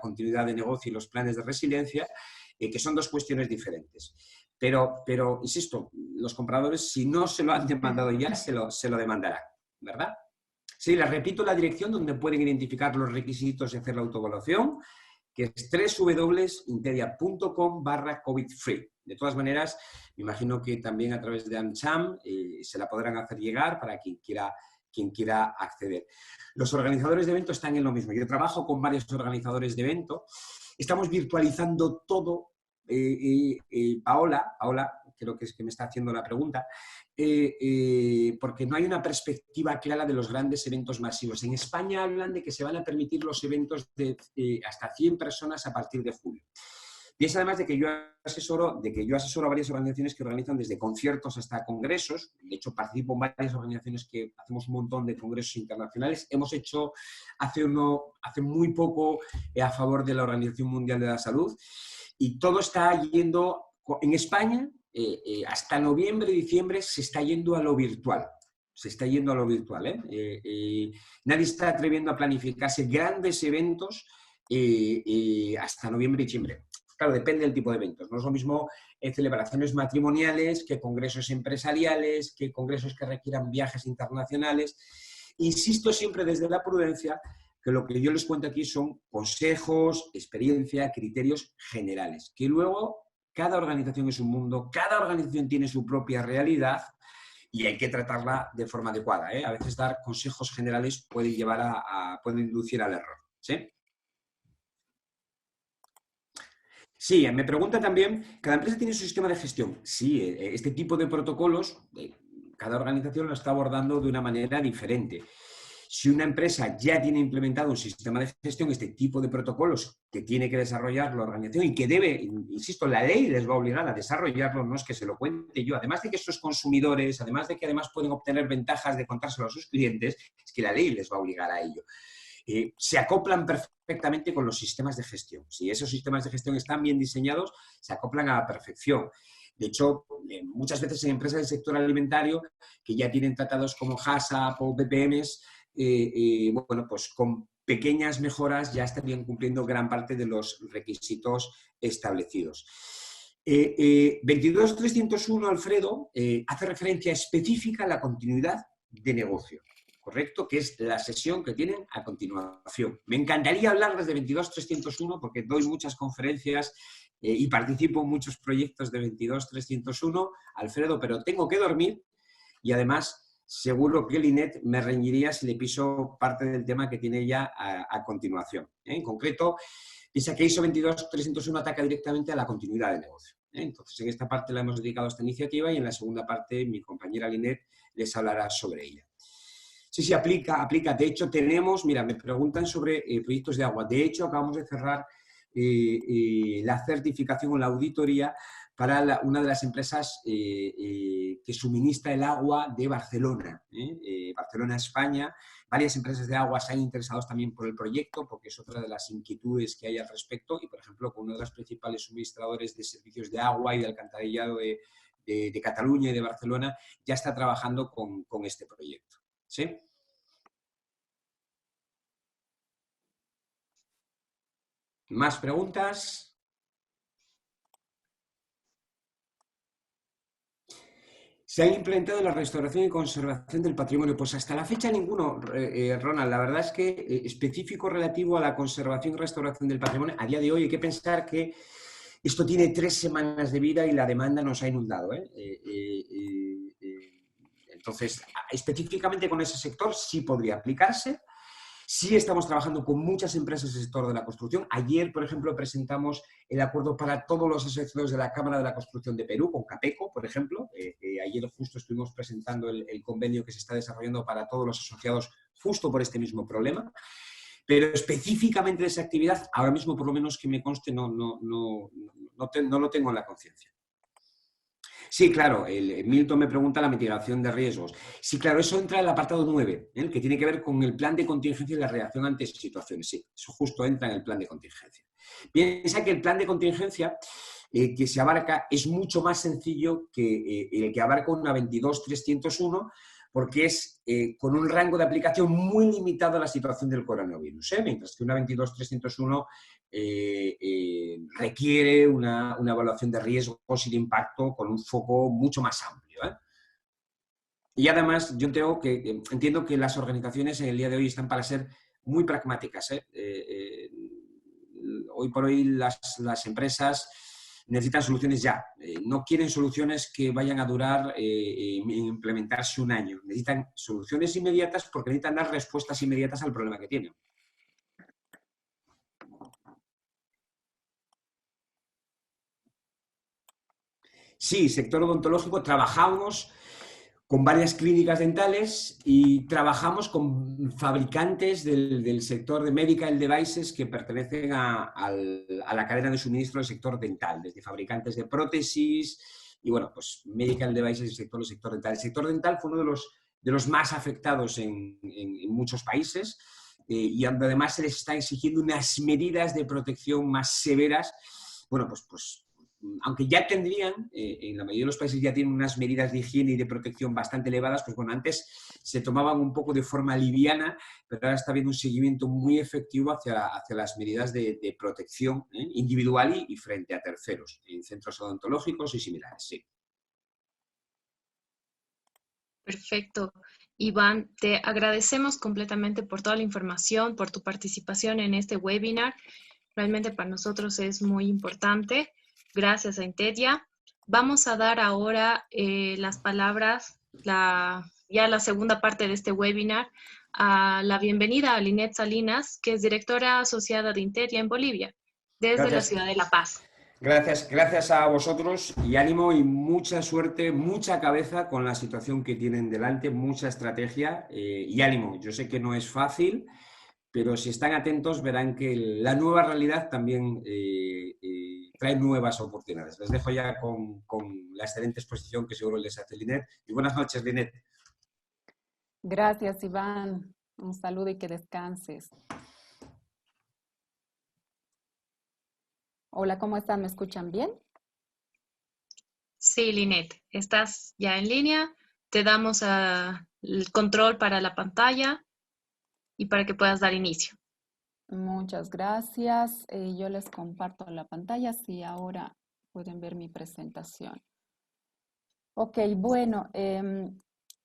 continuidad de negocio y los planes de resiliencia, que son dos cuestiones diferentes. Pero, insisto, los compradores, si no se lo han demandado ya, se lo demandarán, ¿verdad? Sí, les repito la dirección donde pueden identificar los requisitos y hacer la autoevaluación, que es www.interia.com/COVID-free. De todas maneras, me imagino que también a través de AmCham se la podrán hacer llegar para quien quiera acceder. Los organizadores de eventos están en lo mismo. Yo trabajo con varios organizadores de eventos. Estamos virtualizando todo. Paola, creo que es que me está haciendo la pregunta, porque no hay una perspectiva clara de los grandes eventos masivos. En España hablan de que se van a permitir los eventos de hasta 100 personas a partir de julio. Piensa además de que yo asesoro a varias organizaciones que organizan desde conciertos hasta congresos. De hecho, participo en varias organizaciones que hacemos un montón de congresos internacionales. Hemos hecho hace muy poco a favor de la Organización Mundial de la Salud. Y todo está yendo, en España, hasta noviembre y diciembre se está yendo a lo virtual. Nadie está atreviendo a planificarse grandes eventos hasta noviembre y diciembre. Claro, depende del tipo de eventos. No es lo mismo celebraciones matrimoniales que congresos empresariales, que congresos que requieran viajes internacionales. Insisto siempre desde la prudencia que lo que yo les cuento aquí son consejos, experiencia, criterios generales, que luego cada organización es un mundo, cada organización tiene su propia realidad y hay que tratarla de forma adecuada, ¿eh? A veces dar consejos generales puede llevar puede inducir al error, ¿sí? Sí, me pregunta también, ¿cada empresa tiene su sistema de gestión? Sí, este tipo de protocolos, cada organización lo está abordando de una manera diferente. Si una empresa ya tiene implementado un sistema de gestión, este tipo de protocolos que tiene que desarrollar la organización y que debe, insisto, la ley les va a obligar a desarrollarlo, no es que se lo cuente yo, además de que estos consumidores, además de que además pueden obtener ventajas de contárselo a sus clientes, es que la ley les va a obligar a ello. Se acoplan perfectamente con los sistemas de gestión. Si esos sistemas de gestión están bien diseñados, se acoplan a la perfección. De hecho, muchas veces en empresas del sector alimentario que ya tienen tratados como HACCP o BPMs, bueno, pues con pequeñas mejoras ya estarían cumpliendo gran parte de los requisitos establecidos. 22.301, Alfredo, hace referencia específica a la continuidad de negocio, ¿correcto? Que es la sesión que tienen a continuación. Me encantaría hablarles de 22.301 porque doy muchas conferencias y participo en muchos proyectos de 22.301, Alfredo, pero tengo que dormir y además seguro que Linet me reñiría si le piso parte del tema que tiene ya a continuación. En concreto, piensa que ISO 22301 ataca directamente a la continuidad de negocio. Entonces, en esta parte la hemos dedicado a esta iniciativa y en la segunda parte mi compañera Linet les hablará sobre ella. Sí, sí, aplica. De hecho, tenemos, mira, me preguntan sobre proyectos de agua. De hecho, acabamos de cerrar la certificación o la auditoría para una de las empresas que suministra el agua de Barcelona. Barcelona, España. Varias empresas de agua se han interesado también por el proyecto porque es otra de las inquietudes que hay al respecto y, por ejemplo, con uno de los principales suministradores de servicios de agua y de alcantarillado de Cataluña y de Barcelona ya está trabajando con este proyecto. ¿Sí? ¿Más preguntas? ¿Se ha implementado la restauración y conservación del patrimonio? Pues hasta la fecha ninguno, Ronald. La verdad es que específico relativo a la conservación y restauración del patrimonio, a día de hoy hay que pensar que esto tiene 3 semanas de vida y la demanda nos ha inundado. Entonces, específicamente con ese sector sí podría aplicarse. Sí estamos trabajando con muchas empresas del sector de la construcción. Ayer, por ejemplo, presentamos el acuerdo para todos los asociados de la Cámara de la Construcción de Perú, con CAPECO, por ejemplo. Ayer justo estuvimos presentando el convenio que se está desarrollando para todos los asociados justo por este mismo problema. Pero específicamente de esa actividad, ahora mismo, por lo menos que me conste, no lo tengo en la conciencia. Sí, claro, Milton me pregunta la mitigación de riesgos. Sí, claro, eso entra en el apartado 9, que tiene que ver con el plan de contingencia y la reacción ante situaciones. Sí, eso justo entra en el plan de contingencia. Piensa que el plan de contingencia que se abarca es mucho más sencillo que el que abarca una 22.301 porque es con un rango de aplicación muy limitado a la situación del coronavirus, mientras que una 22.301 requiere una evaluación de riesgos y de impacto con un foco mucho más amplio. Y además, yo entiendo que las organizaciones en el día de hoy están para ser muy pragmáticas. Hoy por hoy las empresas necesitan soluciones ya. No quieren soluciones que vayan a durar implementarse un año. Necesitan soluciones inmediatas porque necesitan dar respuestas inmediatas al problema que tienen. Sí, sector odontológico, trabajamos con varias clínicas dentales y trabajamos con fabricantes del sector de medical devices que pertenecen a la cadena de suministro del sector dental, desde fabricantes de prótesis y, bueno, pues medical devices y sector dental. El sector dental fue uno de los más afectados en muchos países y además se les está exigiendo unas medidas de protección más severas, bueno, pues aunque ya tendrían, en la mayoría de los países ya tienen unas medidas de higiene y de protección bastante elevadas, pues bueno, antes se tomaban un poco de forma liviana, pero ahora está habiendo un seguimiento muy efectivo hacia las medidas de protección individual y frente a terceros, en centros odontológicos y similares, sí. Perfecto. Iván, te agradecemos completamente por toda la información, por tu participación en este webinar. Realmente para nosotros es muy importante. Gracias a Intedia. Vamos a dar ahora las palabras, ya la segunda parte de este webinar, a la bienvenida a Linet Salinas, que es directora asociada de Intedia en Bolivia, desde la Gracias. ciudad de La Paz. Gracias a vosotros y ánimo y mucha suerte, mucha cabeza con la situación que tienen delante, mucha estrategia y ánimo. Yo sé que no es fácil, pero si están atentos verán que la nueva realidad también trae nuevas oportunidades. Les dejo ya con la excelente exposición que seguro les hace Linet. Y buenas noches, Linet. Gracias, Iván. Un saludo y que descanses. Hola, ¿cómo están? ¿Me escuchan bien? Sí, Linet, estás ya en línea. Te damos el control para la pantalla y para que puedas dar inicio. Muchas gracias. Yo les comparto la pantalla, si ahora pueden ver mi presentación. Ok, bueno,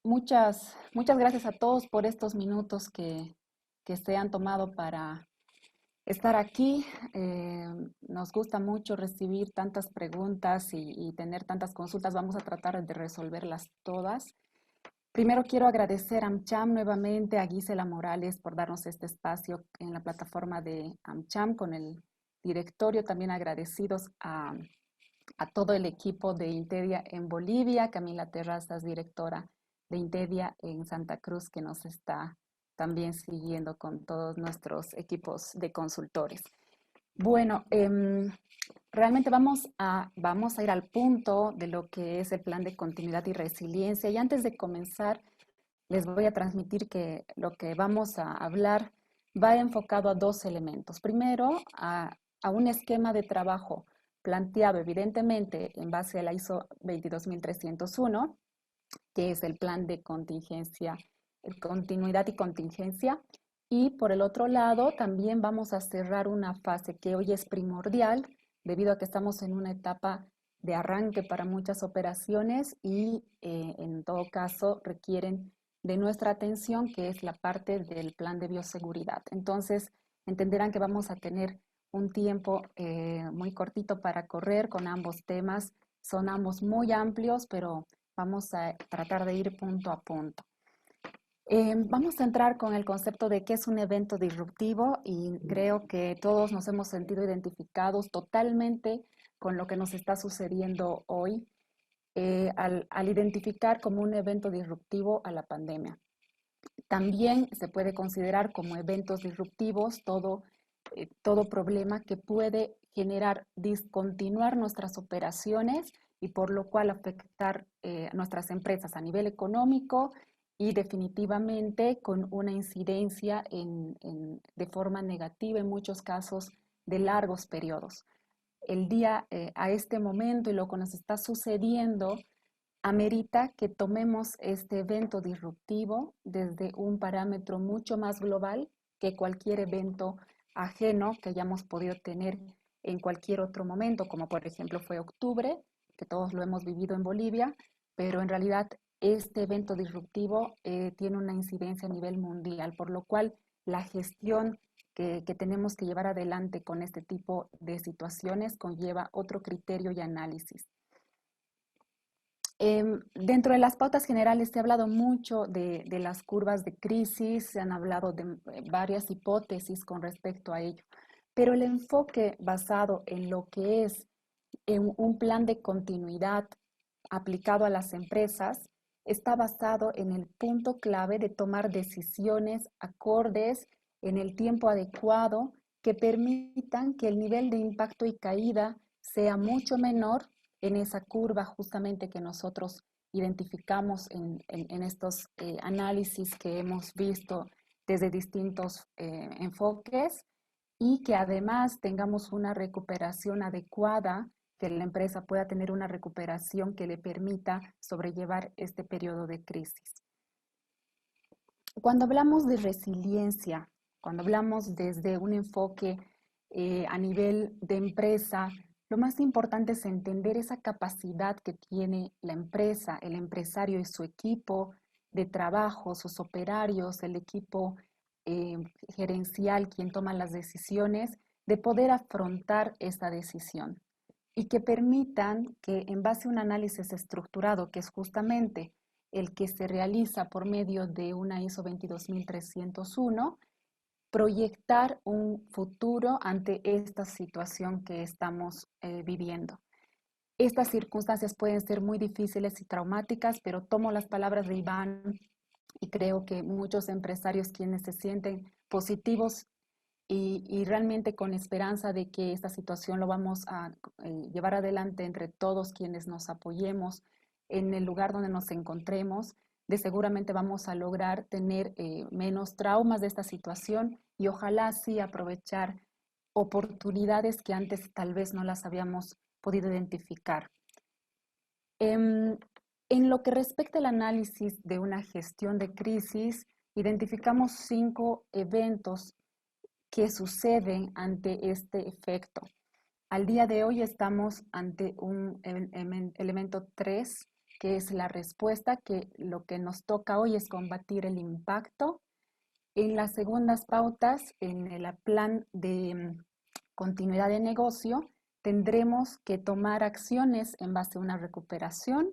muchas gracias a todos por estos minutos que se han tomado para estar aquí. Nos gusta mucho recibir tantas preguntas y tener tantas consultas. Vamos a tratar de resolverlas todas. Primero quiero agradecer a AmCham nuevamente, a Gisela Morales por darnos este espacio en la plataforma de AmCham con el directorio. También agradecidos a todo el equipo de Intedia en Bolivia, Camila Terrazas, directora de Intedia en Santa Cruz, que nos está también siguiendo con todos nuestros equipos de consultores. Bueno, realmente vamos a ir al punto de lo que es el plan de continuidad y resiliencia. Y antes de comenzar, les voy a transmitir que lo que vamos a hablar va enfocado a dos elementos. Primero, a un esquema de trabajo planteado evidentemente en base a la ISO 22301, que es el plan de contingencia, continuidad y contingencia. Y por el otro lado, también vamos a cerrar una fase que hoy es primordial, debido a que estamos en una etapa de arranque para muchas operaciones y en todo caso requieren de nuestra atención, que es la parte del plan de bioseguridad. Entonces, entenderán que vamos a tener un tiempo muy cortito para correr con ambos temas. Son ambos muy amplios, pero vamos a tratar de ir punto a punto. Vamos a entrar con el concepto de qué es un evento disruptivo y creo que todos nos hemos sentido identificados totalmente con lo que nos está sucediendo hoy al identificar como un evento disruptivo a la pandemia. También se puede considerar como eventos disruptivos todo problema que puede generar discontinuar nuestras operaciones y por lo cual afectar nuestras empresas a nivel económico y definitivamente con una incidencia de forma negativa en muchos casos de largos periodos. El día a este momento y lo que nos está sucediendo amerita que tomemos este evento disruptivo desde un parámetro mucho más global que cualquier evento ajeno que hayamos podido tener en cualquier otro momento, como por ejemplo fue octubre, que todos lo hemos vivido en Bolivia, pero en realidad este evento disruptivo tiene una incidencia a nivel mundial, por lo cual la gestión que tenemos que llevar adelante con este tipo de situaciones conlleva otro criterio y análisis. Dentro de las pautas generales se ha hablado mucho de las curvas de crisis, se han hablado de varias hipótesis con respecto a ello, pero el enfoque basado en lo que es en un plan de continuidad aplicado a las empresas está basado en el punto clave de tomar decisiones acordes en el tiempo adecuado que permitan que el nivel de impacto y caída sea mucho menor en esa curva justamente que nosotros identificamos en estos análisis que hemos visto desde distintos enfoques y que además tengamos una recuperación adecuada que la empresa pueda tener una recuperación que le permita sobrellevar este periodo de crisis. Cuando hablamos de resiliencia, cuando hablamos desde un enfoque a nivel de empresa, lo más importante es entender esa capacidad que tiene la empresa, el empresario y su equipo de trabajo, sus operarios, el equipo gerencial, quien toma las decisiones, de poder afrontar esta decisión y que permitan que en base a un análisis estructurado, que es justamente el que se realiza por medio de una ISO 22301, proyectar un futuro ante esta situación que estamos viviendo. Estas circunstancias pueden ser muy difíciles y traumáticas, pero tomo las palabras de Iván y creo que muchos empresarios quienes se sienten positivos y realmente con esperanza de que esta situación lo vamos a llevar adelante entre todos quienes nos apoyemos en el lugar donde nos encontremos, de seguramente vamos a lograr tener menos traumas de esta situación y ojalá sí aprovechar oportunidades que antes tal vez no las habíamos podido identificar. En lo que respecta al análisis de una gestión de crisis, identificamos 5 eventos que suceden ante este efecto. Al día de hoy estamos ante un elemento 3, que es la respuesta, que lo que nos toca hoy es combatir el impacto. En las segundas pautas, en el plan de continuidad de negocio, tendremos que tomar acciones en base a una recuperación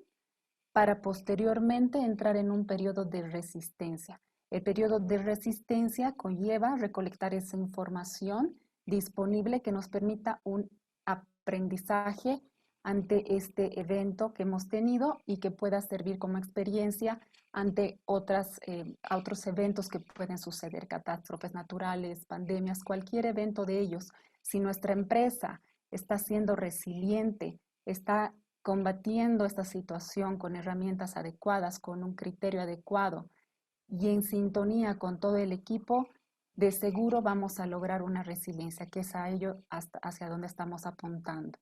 para posteriormente entrar en un periodo de resistencia. El periodo de resistencia conlleva recolectar esa información disponible que nos permita un aprendizaje ante este evento que hemos tenido y que pueda servir como experiencia ante otros eventos que pueden suceder, catástrofes naturales, pandemias, cualquier evento de ellos. Si nuestra empresa está siendo resiliente, está combatiendo esta situación con herramientas adecuadas, con un criterio adecuado y en sintonía con todo el equipo, de seguro vamos a lograr una resiliencia, que es a ello hacia donde estamos apuntando.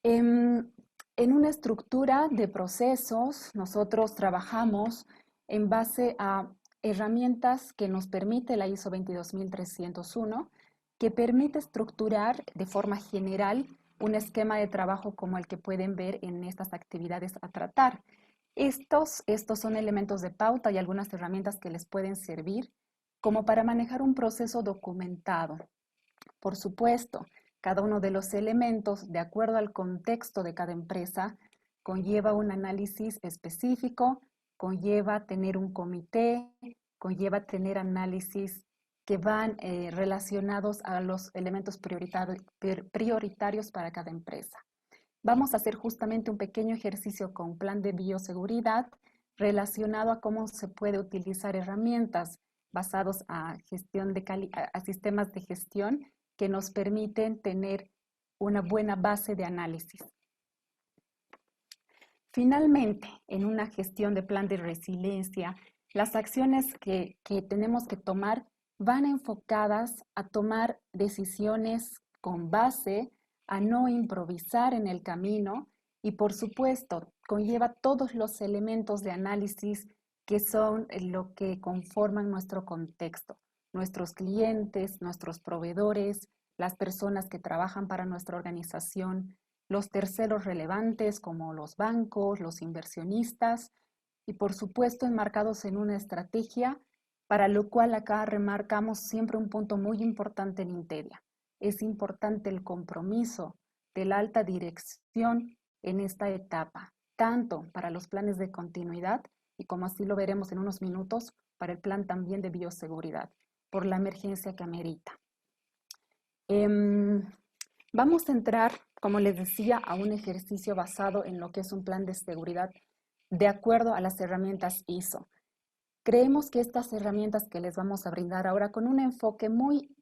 En una estructura de procesos, nosotros trabajamos en base a herramientas que nos permite la ISO 22301, que permite estructurar de forma general un esquema de trabajo como el que pueden ver en estas actividades a tratar. Estos son elementos de pauta y algunas herramientas que les pueden servir como para manejar un proceso documentado. Por supuesto, cada uno de los elementos, de acuerdo al contexto de cada empresa, conlleva un análisis específico, conlleva tener un comité, conlleva tener análisis que van relacionados a los elementos prioritarios para cada empresa. Vamos a hacer justamente un pequeño ejercicio con plan de bioseguridad relacionado a cómo se puede utilizar herramientas basados a sistemas de gestión que nos permiten tener una buena base de análisis. Finalmente, en una gestión de plan de resiliencia, las acciones que tenemos que tomar van enfocadas a tomar decisiones con base a no improvisar en el camino y, por supuesto, conlleva todos los elementos de análisis que son lo que conforman nuestro contexto, nuestros clientes, nuestros proveedores, las personas que trabajan para nuestra organización, los terceros relevantes como los bancos, los inversionistas y, por supuesto, enmarcados en una estrategia, para lo cual acá remarcamos siempre un punto muy importante en Interia. Es importante el compromiso de la alta dirección en esta etapa, tanto para los planes de continuidad y, como así lo veremos en unos minutos, para el plan también de bioseguridad, por la emergencia que amerita. Vamos a entrar, como les decía, a un ejercicio basado en lo que es un plan de seguridad de acuerdo a las herramientas ISO. Creemos que estas herramientas que les vamos a brindar ahora con un enfoque muy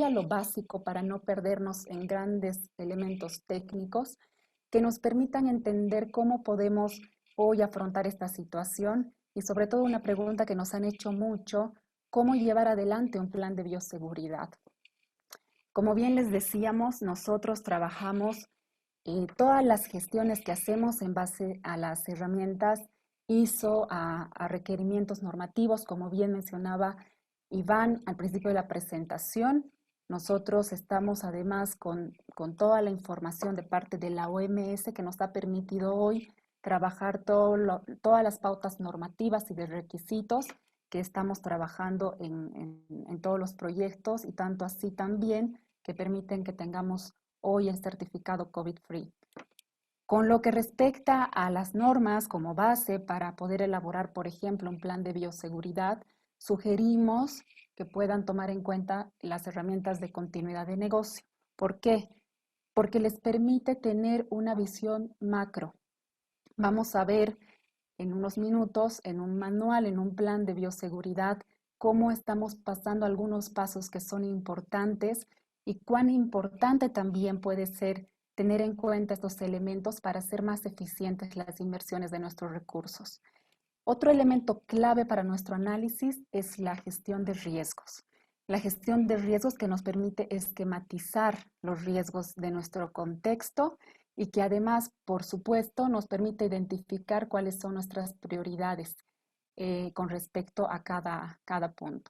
a lo básico para no perdernos en grandes elementos técnicos que nos permitan entender cómo podemos hoy afrontar esta situación y sobre todo una pregunta que nos han hecho mucho, ¿cómo llevar adelante un plan de bioseguridad? Como bien les decíamos, nosotros trabajamos todas las gestiones que hacemos en base a las herramientas ISO, a requerimientos normativos, como bien mencionaba Iván al principio de la presentación. Nosotros estamos además con toda la información de parte de la OMS que nos ha permitido hoy trabajar todas las pautas normativas y de requisitos que estamos trabajando en todos los proyectos, y tanto así también que permiten que tengamos hoy el certificado COVID-Free. Con lo que respecta a las normas como base para poder elaborar, por ejemplo, un plan de bioseguridad, sugerimos que puedan tomar en cuenta las herramientas de continuidad de negocio. ¿Por qué? Porque les permite tener una visión macro. Vamos a ver en unos minutos, en un manual, en un plan de bioseguridad, cómo estamos pasando algunos pasos que son importantes y cuán importante también puede ser tener en cuenta estos elementos para hacer más eficientes las inversiones de nuestros recursos. Otro elemento clave para nuestro análisis es la gestión de riesgos. La gestión de riesgos que nos permite esquematizar los riesgos de nuestro contexto y que además, por supuesto, nos permite identificar cuáles son nuestras prioridades con respecto a cada punto.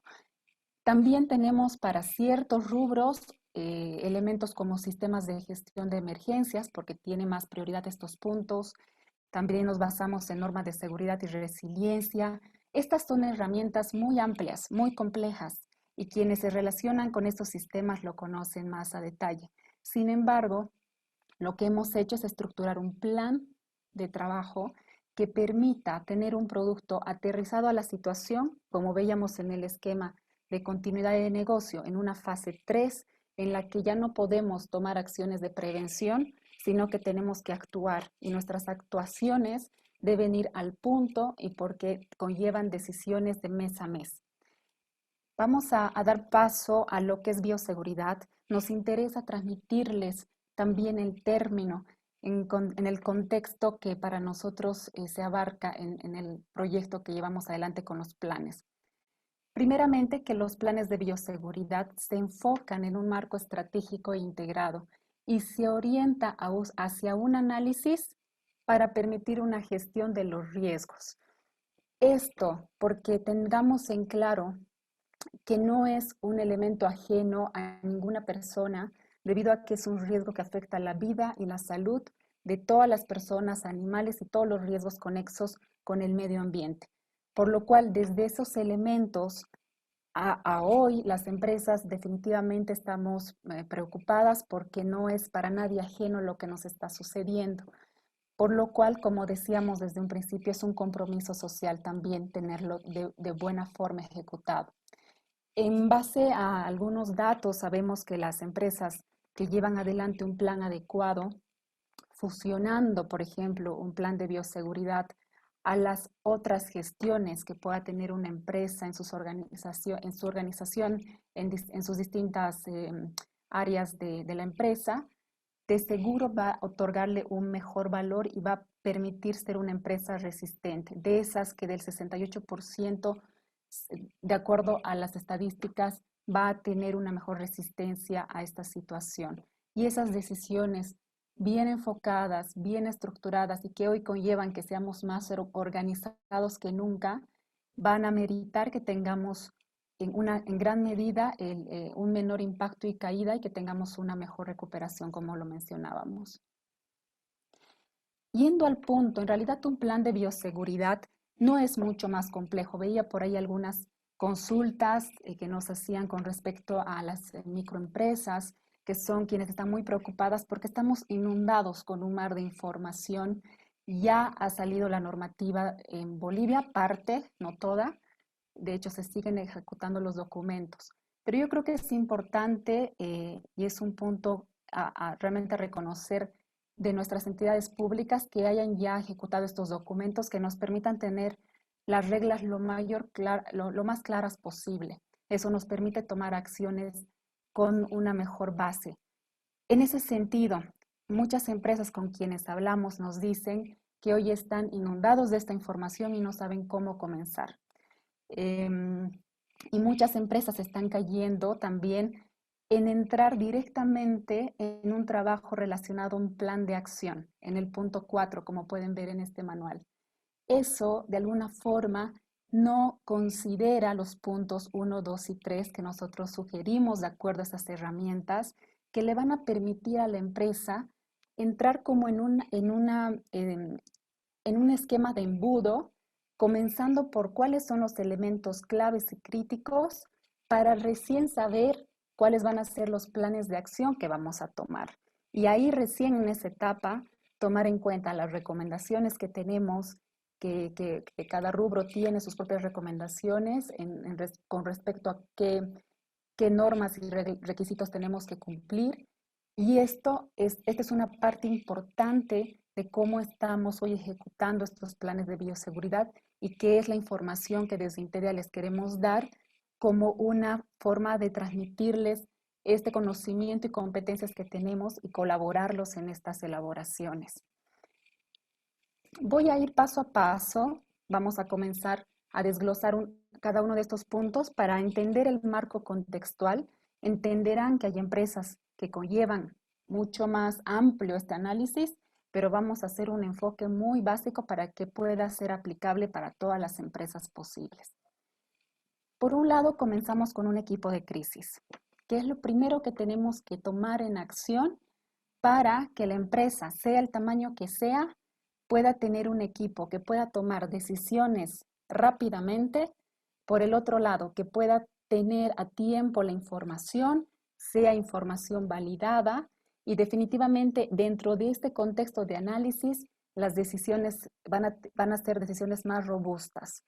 También tenemos para ciertos rubros elementos como sistemas de gestión de emergencias, porque tiene más prioridad estos puntos. También nos basamos en normas de seguridad y resiliencia. Estas son herramientas muy amplias, muy complejas, y quienes se relacionan con estos sistemas lo conocen más a detalle. Sin embargo, lo que hemos hecho es estructurar un plan de trabajo que permita tener un producto aterrizado a la situación, como veíamos en el esquema de continuidad de negocio, en una fase 3, en la que ya no podemos tomar acciones de prevención, sino que tenemos que actuar, y nuestras actuaciones deben ir al punto y porque conllevan decisiones de mes a mes. Vamos a dar paso a lo que es bioseguridad. Nos interesa transmitirles también el término en el contexto que para nosotros se abarca en el proyecto que llevamos adelante con los planes. Primeramente, que los planes de bioseguridad se enfocan en un marco estratégico e integrado y se orienta hacia un análisis para permitir una gestión de los riesgos. Esto porque tengamos en claro que no es un elemento ajeno a ninguna persona, debido a que es un riesgo que afecta la vida y la salud de todas las personas, animales y todos los riesgos conexos con el medio ambiente. Por lo cual, desde esos elementos a hoy, las empresas definitivamente estamos preocupadas porque no es para nadie ajeno lo que nos está sucediendo. Por lo cual, como decíamos desde un principio, es un compromiso social también tenerlo de buena forma ejecutado. En base a algunos datos, sabemos que las empresas que llevan adelante un plan adecuado, fusionando, por ejemplo, un plan de bioseguridad a las otras gestiones que pueda tener una empresa en su organización, en sus distintas áreas de la empresa, de seguro va a otorgarle un mejor valor y va a permitir ser una empresa resistente, de esas que del 68%, de acuerdo a las estadísticas, va a tener una mejor resistencia a esta situación. Y esas decisiones bien enfocadas, bien estructuradas y que hoy conllevan que seamos más organizados que nunca, van a meritar que tengamos en gran medida un menor impacto y caída y que tengamos una mejor recuperación, como lo mencionábamos. Yendo al punto, en realidad un plan de bioseguridad no es mucho más complejo. Veía por ahí algunas consultas que nos hacían con respecto a las microempresas, que son quienes están muy preocupadas porque estamos inundados con un mar de información. Ya ha salido la normativa en Bolivia, parte, no toda. De hecho, se siguen ejecutando los documentos. Pero yo creo que es importante y es un punto a realmente reconocer de nuestras entidades públicas que hayan ya ejecutado estos documentos que nos permitan tener las reglas lo más claras posible. Eso nos permite tomar acciones con una mejor base. En ese sentido, muchas empresas con quienes hablamos nos dicen que hoy están inundados de esta información y no saben cómo comenzar. Y muchas empresas están cayendo también en entrar directamente en un trabajo relacionado a un plan de acción, en el punto 4, como pueden ver en este manual. Eso, de alguna forma, no considera los puntos 1, 2 y 3 que nosotros sugerimos de acuerdo a estas herramientas que le van a permitir a la empresa entrar como en un esquema de embudo, comenzando por cuáles son los elementos claves y críticos para recién saber cuáles van a ser los planes de acción que vamos a tomar. Y ahí recién en esa etapa tomar en cuenta las recomendaciones que tenemos, que cada rubro tiene sus propias recomendaciones con respecto a qué normas y requisitos tenemos que cumplir. Y esta es una parte importante de cómo estamos hoy ejecutando estos planes de bioseguridad y qué es la información que desde Interia les queremos dar como una forma de transmitirles este conocimiento y competencias que tenemos y colaborarlos en estas elaboraciones. Voy a ir paso a paso, vamos a comenzar a desglosar cada uno de estos puntos para entender el marco contextual. Entenderán que hay empresas que conllevan mucho más amplio este análisis, pero vamos a hacer un enfoque muy básico para que pueda ser aplicable para todas las empresas posibles. Por un lado, comenzamos con un equipo de crisis, que es lo primero que tenemos que tomar en acción para que la empresa, sea el tamaño que sea, pueda tener un equipo que pueda tomar decisiones rápidamente. Por el otro lado, que pueda tener a tiempo la información, sea información validada, y definitivamente dentro de este contexto de análisis, las decisiones van a ser decisiones más robustas.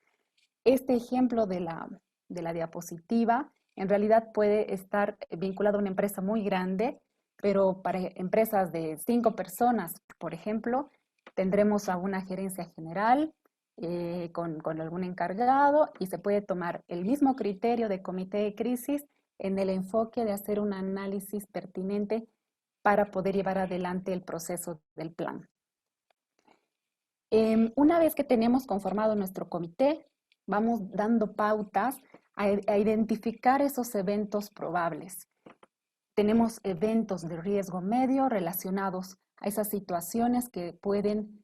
Este ejemplo de la diapositiva en realidad puede estar vinculado a una empresa muy grande, pero para empresas de 5 personas, por ejemplo, tendremos a una gerencia general con algún encargado y se puede tomar el mismo criterio de comité de crisis en el enfoque de hacer un análisis pertinente para poder llevar adelante el proceso del plan. Una vez que tenemos conformado nuestro comité, vamos dando pautas a identificar esos eventos probables. Tenemos eventos de riesgo medio relacionados a esas situaciones que pueden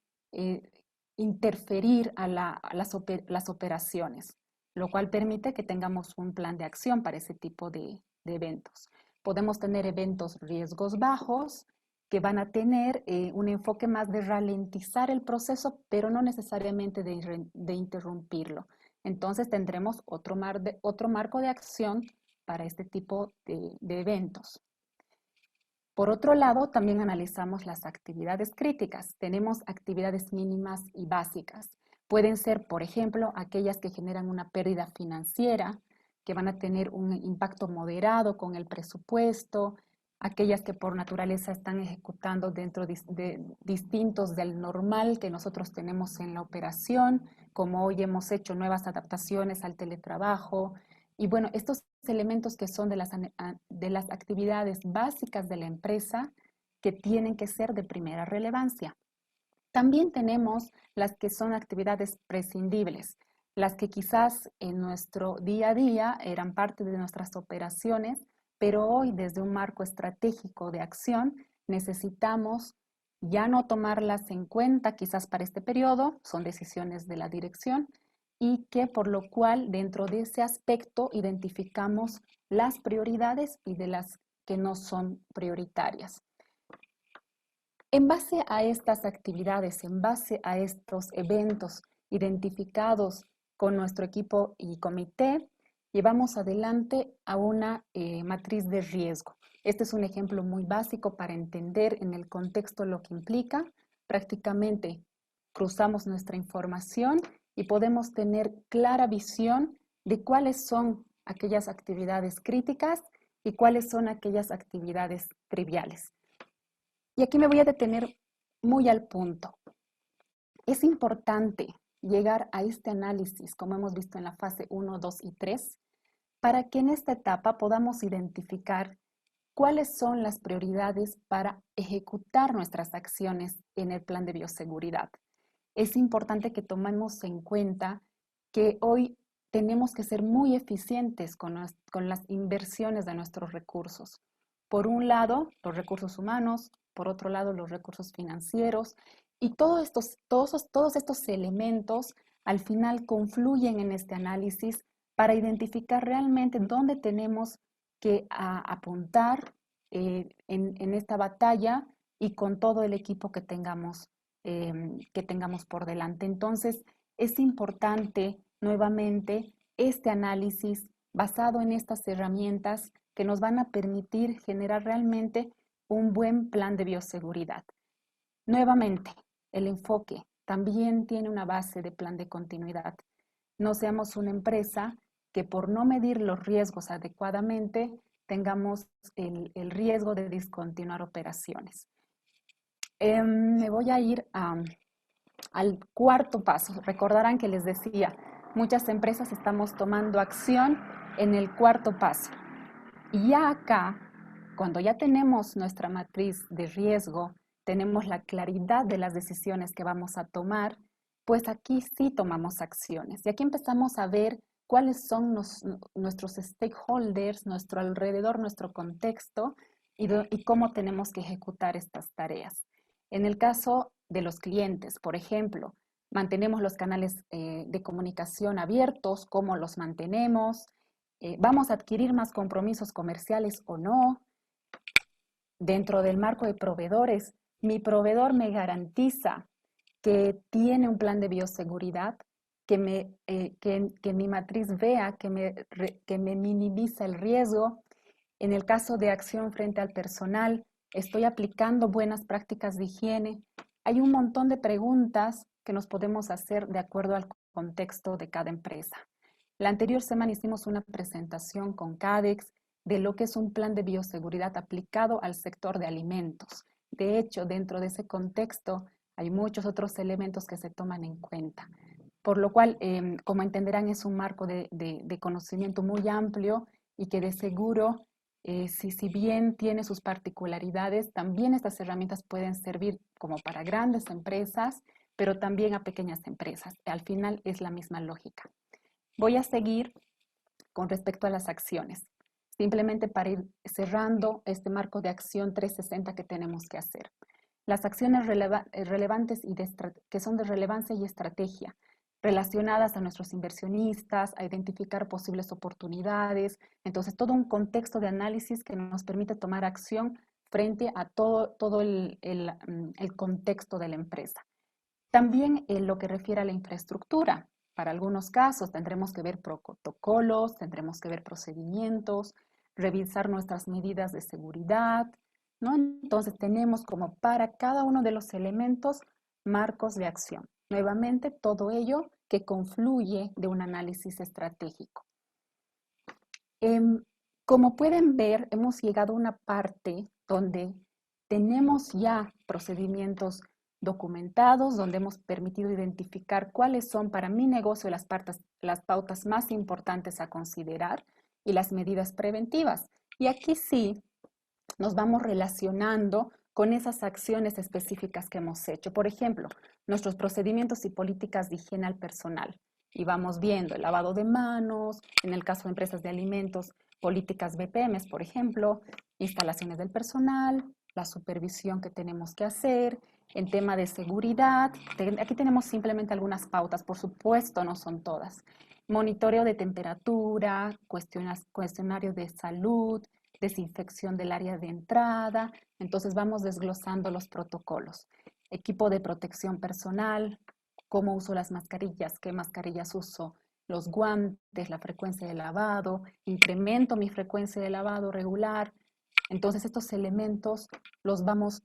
interferir a las operaciones, lo cual permite que tengamos un plan de acción para ese tipo de eventos. Podemos tener eventos riesgos bajos que van a tener un enfoque más de ralentizar el proceso, pero no necesariamente de interrumpirlo. Entonces tendremos otro marco de acción para este tipo de eventos. Por otro lado, también analizamos las actividades críticas. Tenemos actividades mínimas y básicas. Pueden ser, por ejemplo, aquellas que generan una pérdida financiera, que van a tener un impacto moderado con el presupuesto, aquellas que por naturaleza están ejecutando dentro de distintos del normal que nosotros tenemos en la operación, como hoy hemos hecho nuevas adaptaciones al teletrabajo. Y bueno, estos elementos que son de las actividades básicas de la empresa que tienen que ser de primera relevancia. También tenemos las que son actividades prescindibles, las que quizás en nuestro día a día eran parte de nuestras operaciones, pero hoy desde un marco estratégico de acción necesitamos ya no tomarlas en cuenta quizás para este periodo, son decisiones de la dirección, y que por lo cual dentro de ese aspecto identificamos las prioridades y de las que no son prioritarias. En base a estas actividades, en base a estos eventos identificados con nuestro equipo y comité, llevamos adelante a una matriz de riesgo. Este es un ejemplo muy básico para entender en el contexto lo que implica. Prácticamente cruzamos nuestra información y podemos tener clara visión de cuáles son aquellas actividades críticas y cuáles son aquellas actividades triviales. Y aquí me voy a detener muy al punto. Es importante llegar a este análisis, como hemos visto en la fase 1, 2 y 3, para que en esta etapa podamos identificar cuáles son las prioridades para ejecutar nuestras acciones en el plan de bioseguridad. Es importante que tomemos en cuenta que hoy tenemos que ser muy eficientes con las inversiones de nuestros recursos. Por un lado, los recursos humanos, por otro lado, los recursos financieros, y todos estos elementos al final confluyen en este análisis para identificar realmente dónde tenemos que apuntar en esta batalla y con todo el equipo que tengamos por delante. Entonces, es importante nuevamente este análisis basado en estas herramientas que nos van a permitir generar realmente un buen plan de bioseguridad. Nuevamente, el enfoque también tiene una base de plan de continuidad. No seamos una empresa que por no medir los riesgos adecuadamente tengamos el riesgo de discontinuar operaciones. Me voy a ir al cuarto paso. Recordarán que les decía, muchas empresas estamos tomando acción en el cuarto paso. Y ya acá, cuando ya tenemos nuestra matriz de riesgo, tenemos la claridad de las decisiones que vamos a tomar, pues aquí sí tomamos acciones. Y aquí empezamos a ver cuáles son nuestros stakeholders, nuestro alrededor, nuestro contexto y cómo tenemos que ejecutar estas tareas. En el caso de los clientes, por ejemplo, mantenemos los canales de comunicación abiertos, cómo los mantenemos, vamos a adquirir más compromisos comerciales o no. Dentro del marco de proveedores, mi proveedor me garantiza que tiene un plan de bioseguridad, que mi matriz vea, que me minimiza el riesgo. En el caso de acción frente al personal, estoy aplicando buenas prácticas de higiene. Hay un montón de preguntas que nos podemos hacer de acuerdo al contexto de cada empresa. La anterior semana hicimos una presentación con CADEX de lo que es un plan de bioseguridad aplicado al sector de alimentos. De hecho, dentro de ese contexto hay muchos otros elementos que se toman en cuenta. Por lo cual, como entenderán, es un marco de conocimiento muy amplio y que de seguro, si bien tiene sus particularidades, también estas herramientas pueden servir como para grandes empresas, pero también a pequeñas empresas. Al final es la misma lógica. Voy a seguir con respecto a las acciones, simplemente para ir cerrando este marco de acción 360 que tenemos que hacer. Las acciones relevantes y que son de relevancia y estrategia, relacionadas a nuestros inversionistas, a identificar posibles oportunidades. Entonces, todo un contexto de análisis que nos permite tomar acción frente a todo el contexto de la empresa. También en lo que refiere a la infraestructura. Para algunos casos tendremos que ver protocolos, tendremos que ver procedimientos, revisar nuestras medidas de seguridad, ¿no? Entonces tenemos como para cada uno de los elementos marcos de acción. Nuevamente, todo ello que confluye de un análisis estratégico. Como pueden ver, hemos llegado a una parte donde tenemos ya procedimientos documentados, donde hemos permitido identificar cuáles son para mi negocio las pautas más importantes a considerar y las medidas preventivas. Y aquí sí nos vamos relacionando con esas acciones específicas que hemos hecho. Por ejemplo, nuestros procedimientos y políticas de higiene al personal. Y vamos viendo el lavado de manos, en el caso de empresas de alimentos, políticas BPMs, por ejemplo, instalaciones del personal, la supervisión que tenemos que hacer, en tema de seguridad. Aquí tenemos simplemente algunas pautas, por supuesto no son todas. Monitoreo de temperatura, cuestionario de salud, desinfección del área de entrada. Entonces vamos desglosando los protocolos. Equipo de protección personal, cómo uso las mascarillas, qué mascarillas uso, los guantes, la frecuencia de lavado, incremento mi frecuencia de lavado regular. Entonces estos elementos los vamos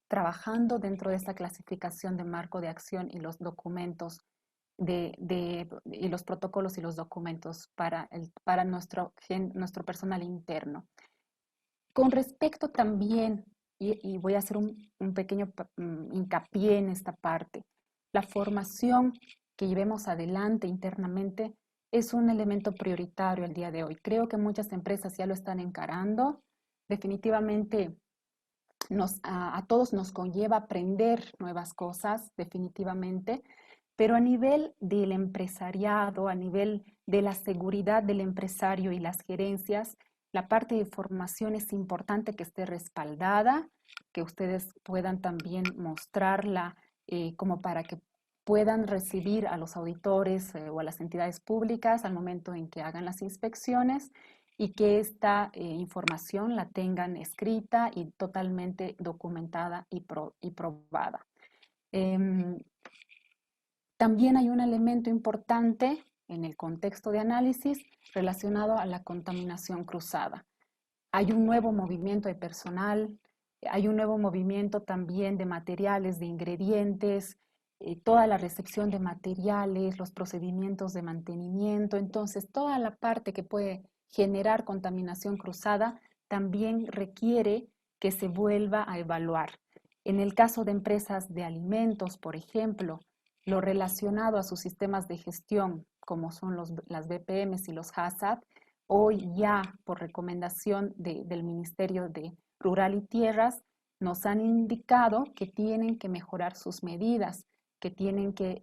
trabajando dentro de esta clasificación de marco de acción y los documentos y los protocolos y los documentos para nuestro personal interno. Con respecto también, y voy a hacer un pequeño hincapié en esta parte, la formación que llevemos adelante internamente es un elemento prioritario el día de hoy. Creo que muchas empresas ya lo están encarando. Definitivamente a todos nos conlleva aprender nuevas cosas, definitivamente, pero a nivel del empresariado, a nivel de la seguridad del empresario y las gerencias, la parte de formación es importante que esté respaldada, que ustedes puedan también mostrarla como para que puedan recibir a los auditores o a las entidades públicas al momento en que hagan las inspecciones y que esta información la tengan escrita y totalmente documentada y probada. También hay un elemento importante en el contexto de análisis relacionado a la contaminación cruzada. Hay un nuevo movimiento de personal, hay un nuevo movimiento también de materiales, de ingredientes, toda la recepción de materiales, los procedimientos de mantenimiento. Entonces, toda la parte que puede generar contaminación cruzada también requiere que se vuelva a evaluar. En el caso de empresas de alimentos, por ejemplo, lo relacionado a sus sistemas de gestión, como son las BPMs y los HACCP, hoy ya por recomendación del Ministerio de Rural y Tierras, nos han indicado que tienen que mejorar sus medidas, que tienen que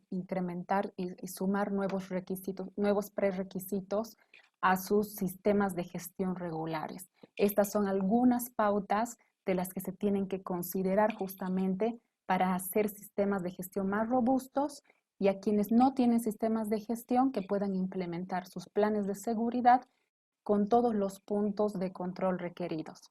incrementar y sumar nuevos requisitos, nuevos prerequisitos a sus sistemas de gestión regulares. Estas son algunas pautas de las que se tienen que considerar justamente para hacer sistemas de gestión más robustos y a quienes no tienen sistemas de gestión que puedan implementar sus planes de seguridad con todos los puntos de control requeridos.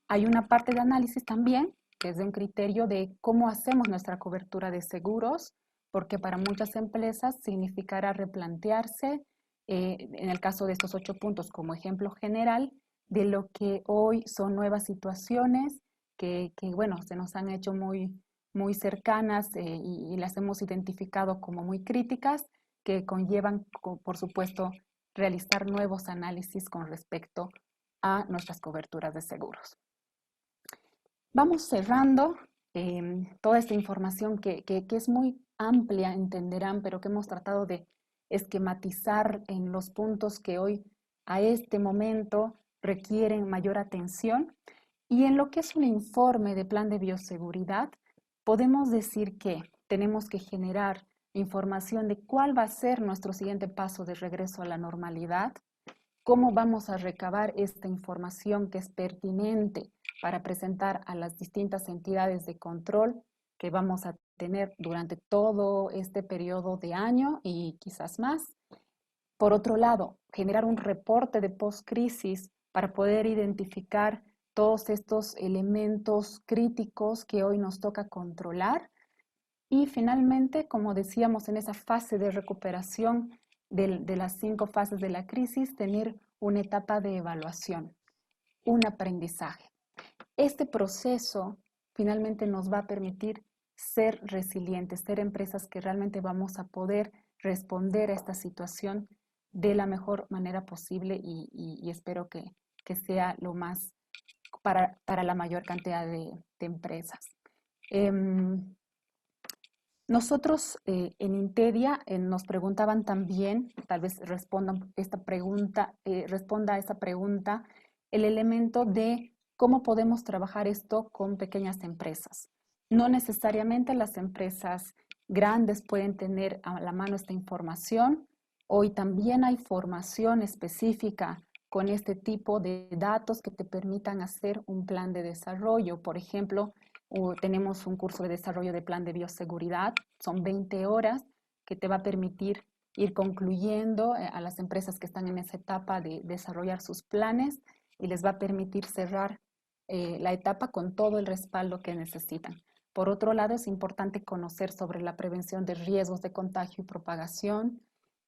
Hay una parte de análisis también que es de un criterio de cómo hacemos nuestra cobertura de seguros, porque para muchas empresas significará replantearse, en el caso de estos 8 puntos como ejemplo general, de lo que hoy son nuevas situaciones que bueno, se nos han hecho muy cercanas y las hemos identificado como muy críticas, que conllevan, por supuesto, realizar nuevos análisis con respecto a nuestras coberturas de seguros. Vamos cerrando toda esta información que es muy amplia, entenderán, pero que hemos tratado de esquematizar en los puntos que hoy a este momento requieren mayor atención. Y en lo que es un informe de plan de bioseguridad, podemos decir que tenemos que generar información de cuál va a ser nuestro siguiente paso de regreso a la normalidad, cómo vamos a recabar esta información que es pertinente para presentar a las distintas entidades de control que vamos a tener durante todo este periodo de año y quizás más. Por otro lado, generar un reporte de post-crisis para poder identificar todos estos elementos críticos que hoy nos toca controlar. Y finalmente, como decíamos, en esa fase de recuperación de las 5 fases de la crisis, tener una etapa de evaluación, un aprendizaje. Este proceso finalmente nos va a permitir ser resilientes, ser empresas que realmente vamos a poder responder a esta situación de la mejor manera posible y espero que sea lo más para la mayor cantidad de empresas. Nosotros en Intedia nos preguntaban también, tal vez responda a esta pregunta, el elemento de cómo podemos trabajar esto con pequeñas empresas. No necesariamente las empresas grandes pueden tener a la mano esta información. Hoy también hay formación específica con este tipo de datos que te permitan hacer un plan de desarrollo. Por ejemplo, tenemos un curso de desarrollo de plan de bioseguridad, son 20 horas que te va a permitir ir concluyendo a las empresas que están en esa etapa de desarrollar sus planes y les va a permitir cerrar la etapa con todo el respaldo que necesitan. Por otro lado, es importante conocer sobre la prevención de riesgos de contagio y propagación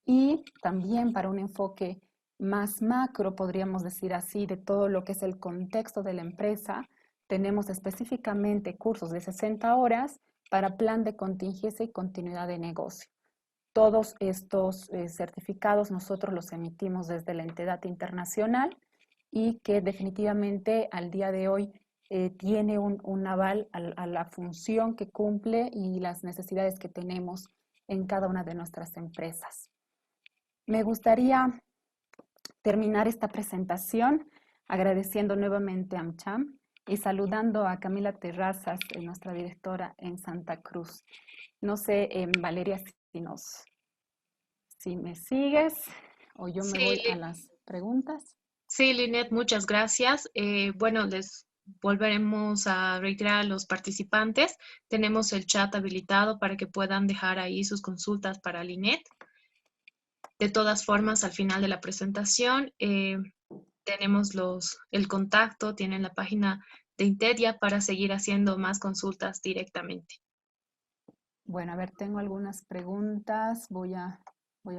y también para un enfoque más macro, podríamos decir así, de todo lo que es el contexto de la empresa, tenemos específicamente cursos de 60 horas para plan de contingencia y continuidad de negocio. Todos estos certificados nosotros los emitimos desde la entidad internacional y que definitivamente al día de hoy tiene un aval a la función que cumple y las necesidades que tenemos en cada una de nuestras empresas. Me gustaría terminar esta presentación agradeciendo nuevamente a AmCham y saludando a Camila Terrazas, nuestra directora en Santa Cruz. No sé, Valeria, si me sigues o yo me Sí, voy a las preguntas. sí, Linet, muchas gracias. Bueno, les volveremos a reiterar a los participantes. Tenemos el chat habilitado para que puedan dejar ahí sus consultas para Linet. De todas formas, al final de la presentación tenemos el contacto, tienen la página de Intedia para seguir haciendo más consultas directamente. Bueno, a ver, tengo algunas preguntas. Voy a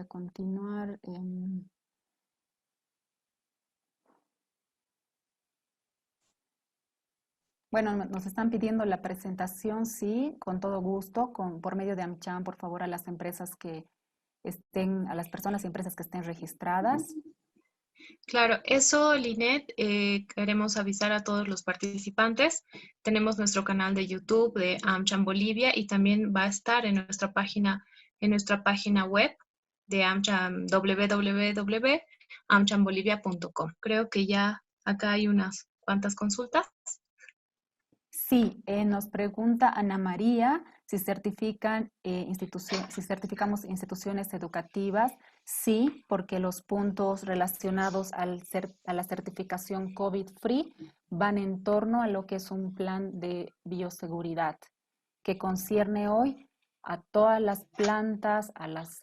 continuar. Bueno, nos están pidiendo la presentación, sí, con todo gusto, por medio de AmCham, por favor, a las empresas que estén, a las personas y empresas que estén registradas. Claro, eso, Linet, queremos avisar a todos los participantes. Tenemos nuestro canal de YouTube de AmCham Bolivia y también va a estar en nuestra página web de AmCham, www.amchambolivia.com. Creo que ya acá hay unas cuantas consultas. Sí, nos pregunta Ana María si si certificamos instituciones educativas. Sí, porque los puntos relacionados a la certificación COVID-free van en torno a lo que es un plan de bioseguridad que concierne hoy a todas las plantas, a las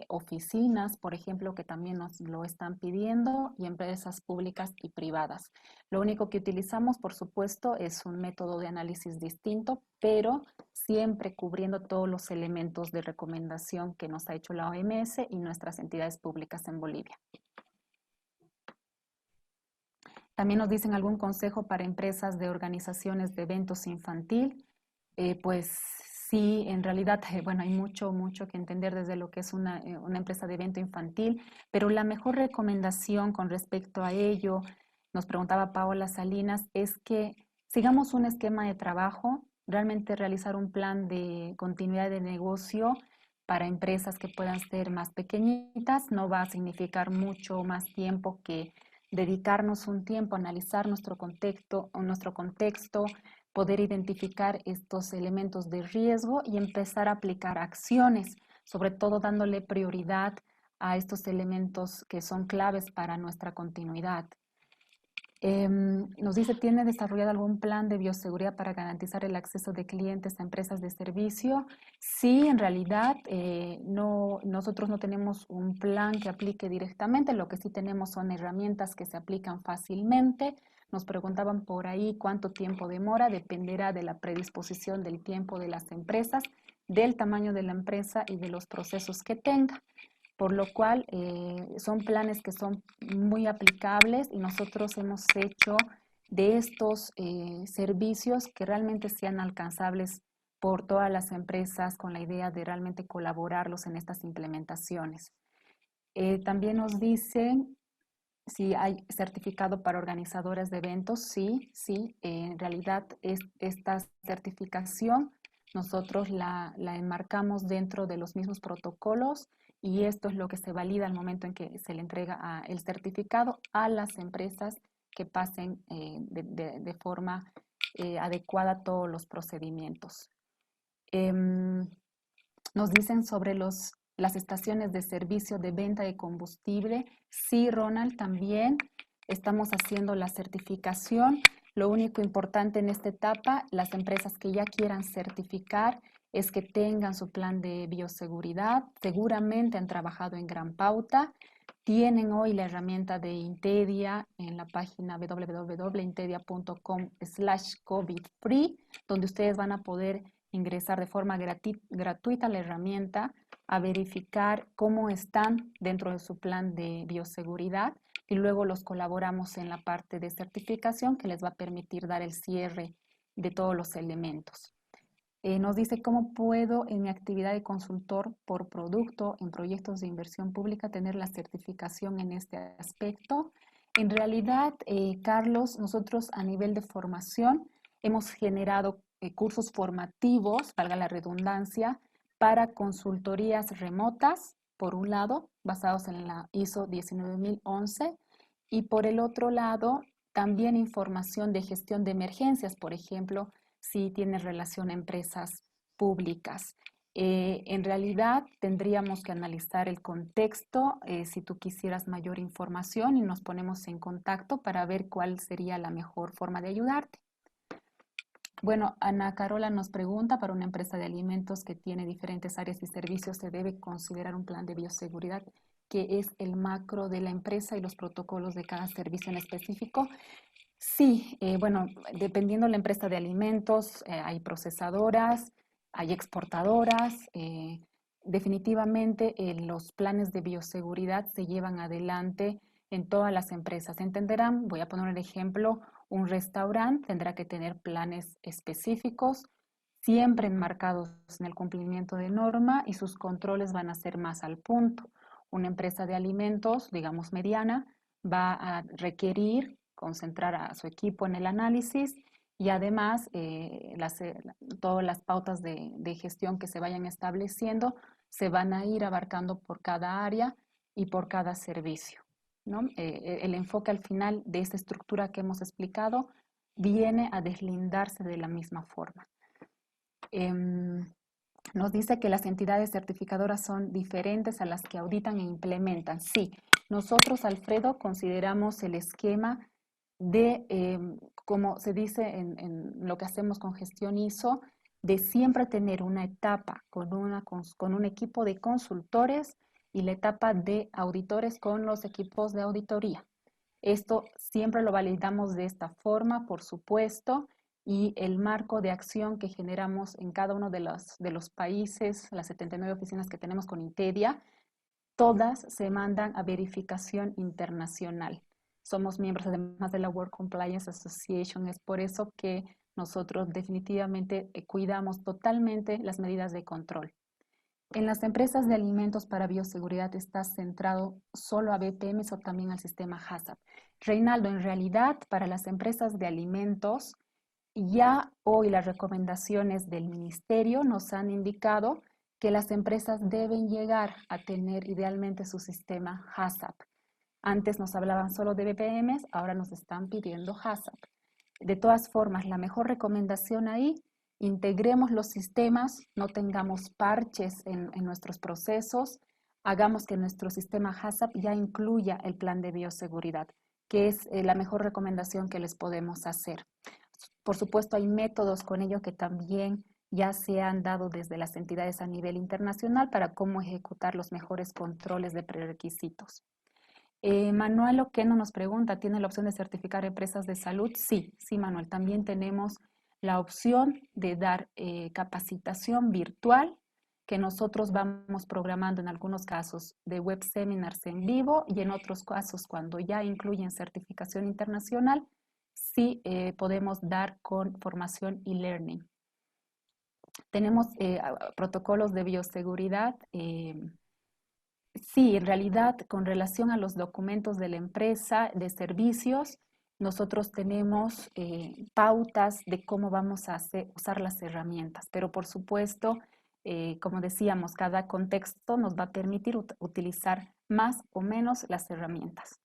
oficinas, por ejemplo, que también nos lo están pidiendo, y empresas públicas y privadas. Lo único que utilizamos, por supuesto, es un método de análisis distinto, pero siempre cubriendo todos los elementos de recomendación que nos ha hecho la OMS y nuestras entidades públicas en Bolivia. También nos dicen algún consejo para empresas de organizaciones de eventos infantil. Pues sí, en realidad, bueno, hay mucho que entender desde lo que es una empresa de evento infantil, pero la mejor recomendación con respecto a ello, nos preguntaba Paola Salinas, es que sigamos un esquema de trabajo, realmente realizar un plan de continuidad de negocio para empresas que puedan ser más pequeñitas, no va a significar mucho más tiempo que dedicarnos un tiempo a analizar nuestro contexto, poder identificar estos elementos de riesgo y empezar a aplicar acciones, sobre todo dándole prioridad a estos elementos que son claves para nuestra continuidad. Nos dice, ¿tiene desarrollado algún plan de bioseguridad para garantizar el acceso de clientes a empresas de servicio? Sí, en realidad nosotros no tenemos un plan que aplique directamente, lo que sí tenemos son herramientas que se aplican fácilmente. Nos preguntaban por ahí cuánto tiempo demora, dependerá de la predisposición del tiempo de las empresas, del tamaño de la empresa y de los procesos que tenga, por lo cual son planes que son muy aplicables y nosotros hemos hecho de estos servicios que realmente sean alcanzables por todas las empresas con la idea de realmente colaborarlos en estas implementaciones. También nos dicen si hay certificado para organizadores de eventos. Sí, en realidad esta certificación nosotros la enmarcamos dentro de los mismos protocolos y esto es lo que se valida al momento en que se le entrega el certificado a las empresas que pasen de forma adecuada todos los procedimientos. Nos dicen sobre las estaciones de servicio de venta de combustible. Sí, Ronald, también estamos haciendo la certificación. Lo único importante en esta etapa, las empresas que ya quieran certificar, es que tengan su plan de bioseguridad. Seguramente han trabajado en Gran Pauta. Tienen hoy la herramienta de Intedia en la página www.intedia.com/COVID-free, donde ustedes van a poder ingresar de forma gratuita a la herramienta, a verificar cómo están dentro de su plan de bioseguridad y luego los colaboramos en la parte de certificación que les va a permitir dar el cierre de todos los elementos. Nos dice cómo puedo en mi actividad de consultor por producto en proyectos de inversión pública tener la certificación en este aspecto. En realidad, Carlos, nosotros a nivel de formación hemos generado cursos formativos, valga la redundancia, para consultorías remotas, por un lado, basados en la ISO 19011, y por el otro lado, también información de gestión de emergencias, por ejemplo, si tienes relación a empresas públicas. En realidad tendríamos que analizar el contexto si tú quisieras mayor información y nos ponemos en contacto para ver cuál sería la mejor forma de ayudarte. Bueno, Ana Carola nos pregunta, para una empresa de alimentos que tiene diferentes áreas y servicios, ¿se debe considerar un plan de bioseguridad que es el macro de la empresa y los protocolos de cada servicio en específico? Sí, bueno, dependiendo de la empresa de alimentos, hay procesadoras, hay exportadoras. Definitivamente los planes de bioseguridad se llevan adelante en todas las empresas. Entenderán, voy a poner un ejemplo, un restaurante tendrá que tener planes específicos, siempre enmarcados en el cumplimiento de norma y sus controles van a ser más al punto. Una empresa de alimentos, digamos mediana, va a requerir concentrar a su equipo en el análisis y además todas las pautas de gestión que se vayan estableciendo se van a ir abarcando por cada área y por cada servicio, ¿no? El enfoque al final de esta estructura que hemos explicado viene a deslindarse de la misma forma. Nos dice que las entidades certificadoras son diferentes a las que auditan e implementan. Sí, nosotros, Alfredo, consideramos el esquema de, como se dice en lo que hacemos con gestión ISO, de siempre tener una etapa con un equipo de consultores y la etapa de auditores con los equipos de auditoría. Esto siempre lo validamos de esta forma, por supuesto, y el marco de acción que generamos en cada uno de los países, las 79 oficinas que tenemos con Intedia, todas se mandan a verificación internacional. Somos miembros además de la World Compliance Association, es por eso que nosotros definitivamente cuidamos totalmente las medidas de control. En las empresas de alimentos para bioseguridad, ¿estás centrado solo a BPMs o también al sistema HACCP? Reinaldo, en realidad para las empresas de alimentos, ya hoy las recomendaciones del ministerio nos han indicado que las empresas deben llegar a tener idealmente su sistema HACCP. Antes nos hablaban solo de BPMs, ahora nos están pidiendo HACCP. De todas formas, la mejor recomendación ahí, integremos los sistemas, no tengamos parches en nuestros procesos, hagamos que nuestro sistema HACCP ya incluya el plan de bioseguridad, que es la mejor recomendación que les podemos hacer. Por supuesto, hay métodos con ello que también ya se han dado desde las entidades a nivel internacional para cómo ejecutar los mejores controles de prerequisitos. Manuel Oqueno nos pregunta, ¿tiene la opción de certificar empresas de salud? Sí, sí, Manuel. También tenemos la opción de dar capacitación virtual que nosotros vamos programando en algunos casos de web seminars en vivo y en otros casos cuando ya incluyen certificación internacional, sí podemos dar con formación y learning. Tenemos protocolos de bioseguridad. Sí, en realidad, con relación a los documentos de la empresa de servicios, nosotros tenemos pautas de cómo vamos a usar las herramientas, pero por supuesto, como decíamos, cada contexto nos va a permitir utilizar más o menos las herramientas.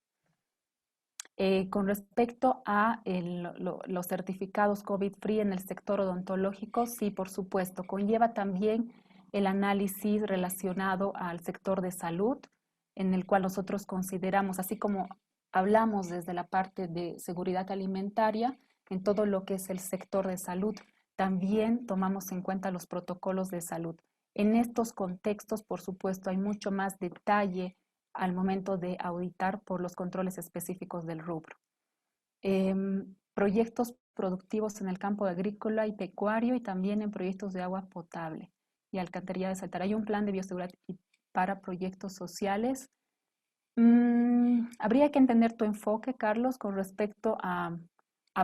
Con respecto a los certificados COVID-free en el sector odontológico, sí, por supuesto, conlleva también el análisis relacionado al sector de salud, en el cual nosotros consideramos, así como hablamos desde la parte de seguridad alimentaria, en todo lo que es el sector de salud, también tomamos en cuenta los protocolos de salud. En estos contextos, por supuesto, hay mucho más detalle al momento de auditar por los controles específicos del rubro. Proyectos productivos en el campo agrícola y pecuario y también en proyectos de agua potable y alcantarillado de Saltar. Hay un plan de bioseguridad para proyectos sociales. Habría que entender tu enfoque, Carlos, con respecto a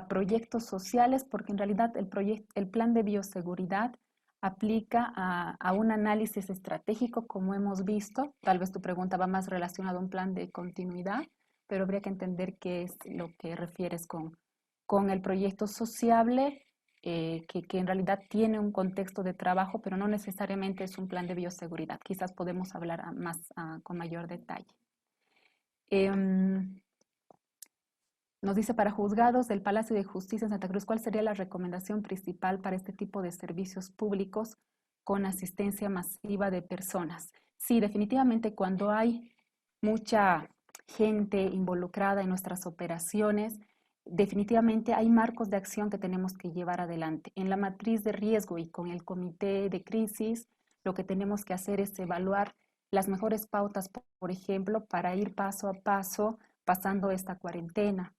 proyectos sociales, porque en realidad el plan de bioseguridad aplica a un análisis estratégico, como hemos visto. Tal vez tu pregunta va más relacionada a un plan de continuidad, pero habría que entender qué es lo que refieres con el proyecto sociable, que en realidad tiene un contexto de trabajo, pero no necesariamente es un plan de bioseguridad. Quizás podemos hablar con mayor detalle. Nos dice, para juzgados del Palacio de Justicia en Santa Cruz, ¿cuál sería la recomendación principal para este tipo de servicios públicos con asistencia masiva de personas? Sí, definitivamente cuando hay mucha gente involucrada en nuestras operaciones, definitivamente hay marcos de acción que tenemos que llevar adelante. En la matriz de riesgo y con el comité de crisis, lo que tenemos que hacer es evaluar las mejores pautas, por ejemplo, para ir paso a paso pasando esta cuarentena.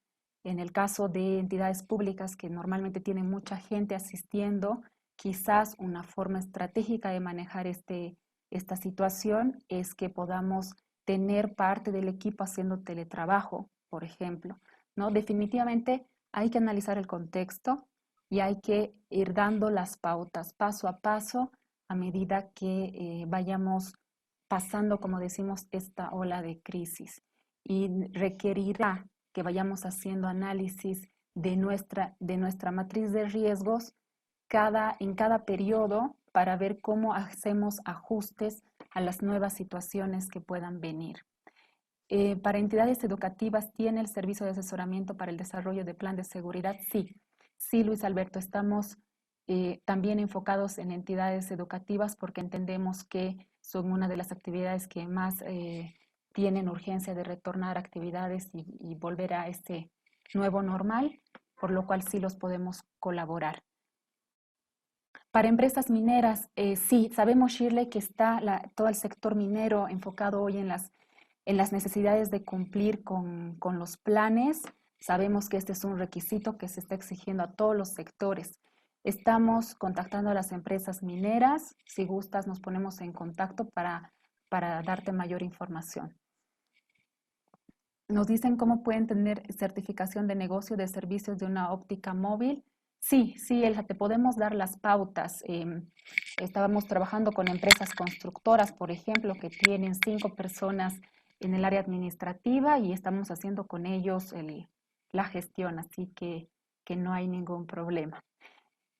En el caso de entidades públicas que normalmente tienen mucha gente asistiendo, quizás una forma estratégica de manejar esta situación es que podamos tener parte del equipo haciendo teletrabajo, por ejemplo, ¿no? Definitivamente hay que analizar el contexto y hay que ir dando las pautas paso a paso a medida que vayamos pasando, como decimos, esta ola de crisis. Y requerirá que vayamos haciendo análisis de nuestra matriz de riesgos en cada periodo para ver cómo hacemos ajustes a las nuevas situaciones que puedan venir. Para entidades educativas, ¿tiene el servicio de asesoramiento para el desarrollo de plan de seguridad? Sí, sí, Luis Alberto, estamos también enfocados en entidades educativas porque entendemos que son una de las actividades que más tienen urgencia de retornar a actividades y volver a este nuevo normal, por lo cual sí los podemos colaborar. Para empresas mineras, sí, sabemos, Shirley, que está todo el sector minero enfocado hoy en las necesidades de cumplir con los planes. Sabemos que este es un requisito que se está exigiendo a todos los sectores. Estamos contactando a las empresas mineras. Si gustas, nos ponemos en contacto para darte mayor información. Nos dicen cómo pueden tener certificación de negocio de servicios de una óptica móvil. Sí, Elsa, te podemos dar las pautas. Estábamos trabajando con empresas constructoras, por ejemplo, que tienen 5 personas en el área administrativa y estamos haciendo con ellos la gestión, así que no hay ningún problema.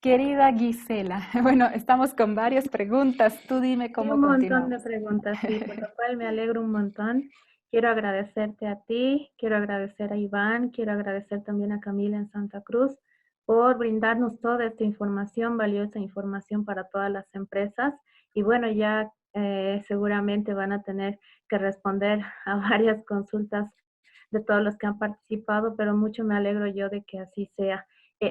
Querida Gisela, bueno, estamos con varias preguntas. Tú dime cómo continuamos. Un montón de preguntas, sí, por lo cual me alegro un montón. Quiero agradecerte a ti, quiero agradecer a Iván, quiero agradecer también a Camila en Santa Cruz por brindarnos toda esta información, valiosa información para todas las empresas. Y bueno, ya seguramente van a tener que responder a varias consultas de todos los que han participado, pero mucho me alegro yo de que así sea.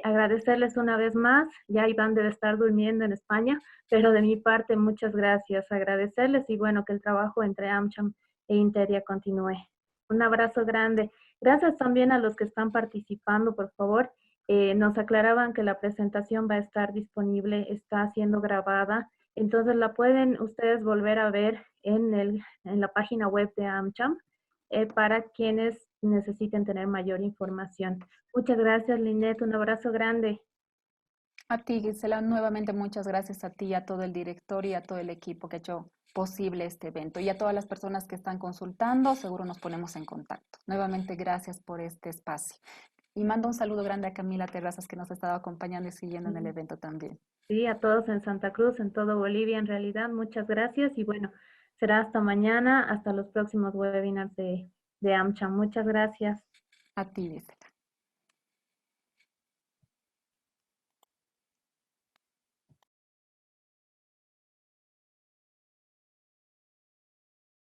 Agradecerles una vez más, ya Iván debe estar durmiendo en España, pero de mi parte muchas gracias, agradecerles y bueno, que el trabajo entre AmCham e Interia continúe. Un abrazo grande. Gracias también a los que están participando, por favor. Nos aclaraban que la presentación va a estar disponible, está siendo grabada, entonces la pueden ustedes volver a ver en la página web de AmCham para quienes necesiten tener mayor información. Muchas gracias, Linet, un abrazo grande. A ti, Gisela, nuevamente muchas gracias a ti, a todo el directorio y a todo el equipo que ha hecho posible este evento. Y a todas las personas que están consultando, seguro nos ponemos en contacto. Nuevamente, gracias por este espacio. Y mando un saludo grande a Camila Terrazas, que nos ha estado acompañando y siguiendo en el evento también. Sí, a todos en Santa Cruz, en todo Bolivia, en realidad, muchas gracias. Y bueno, será hasta mañana, hasta los próximos webinars de AmCham. Muchas gracias. A ti, Gisela.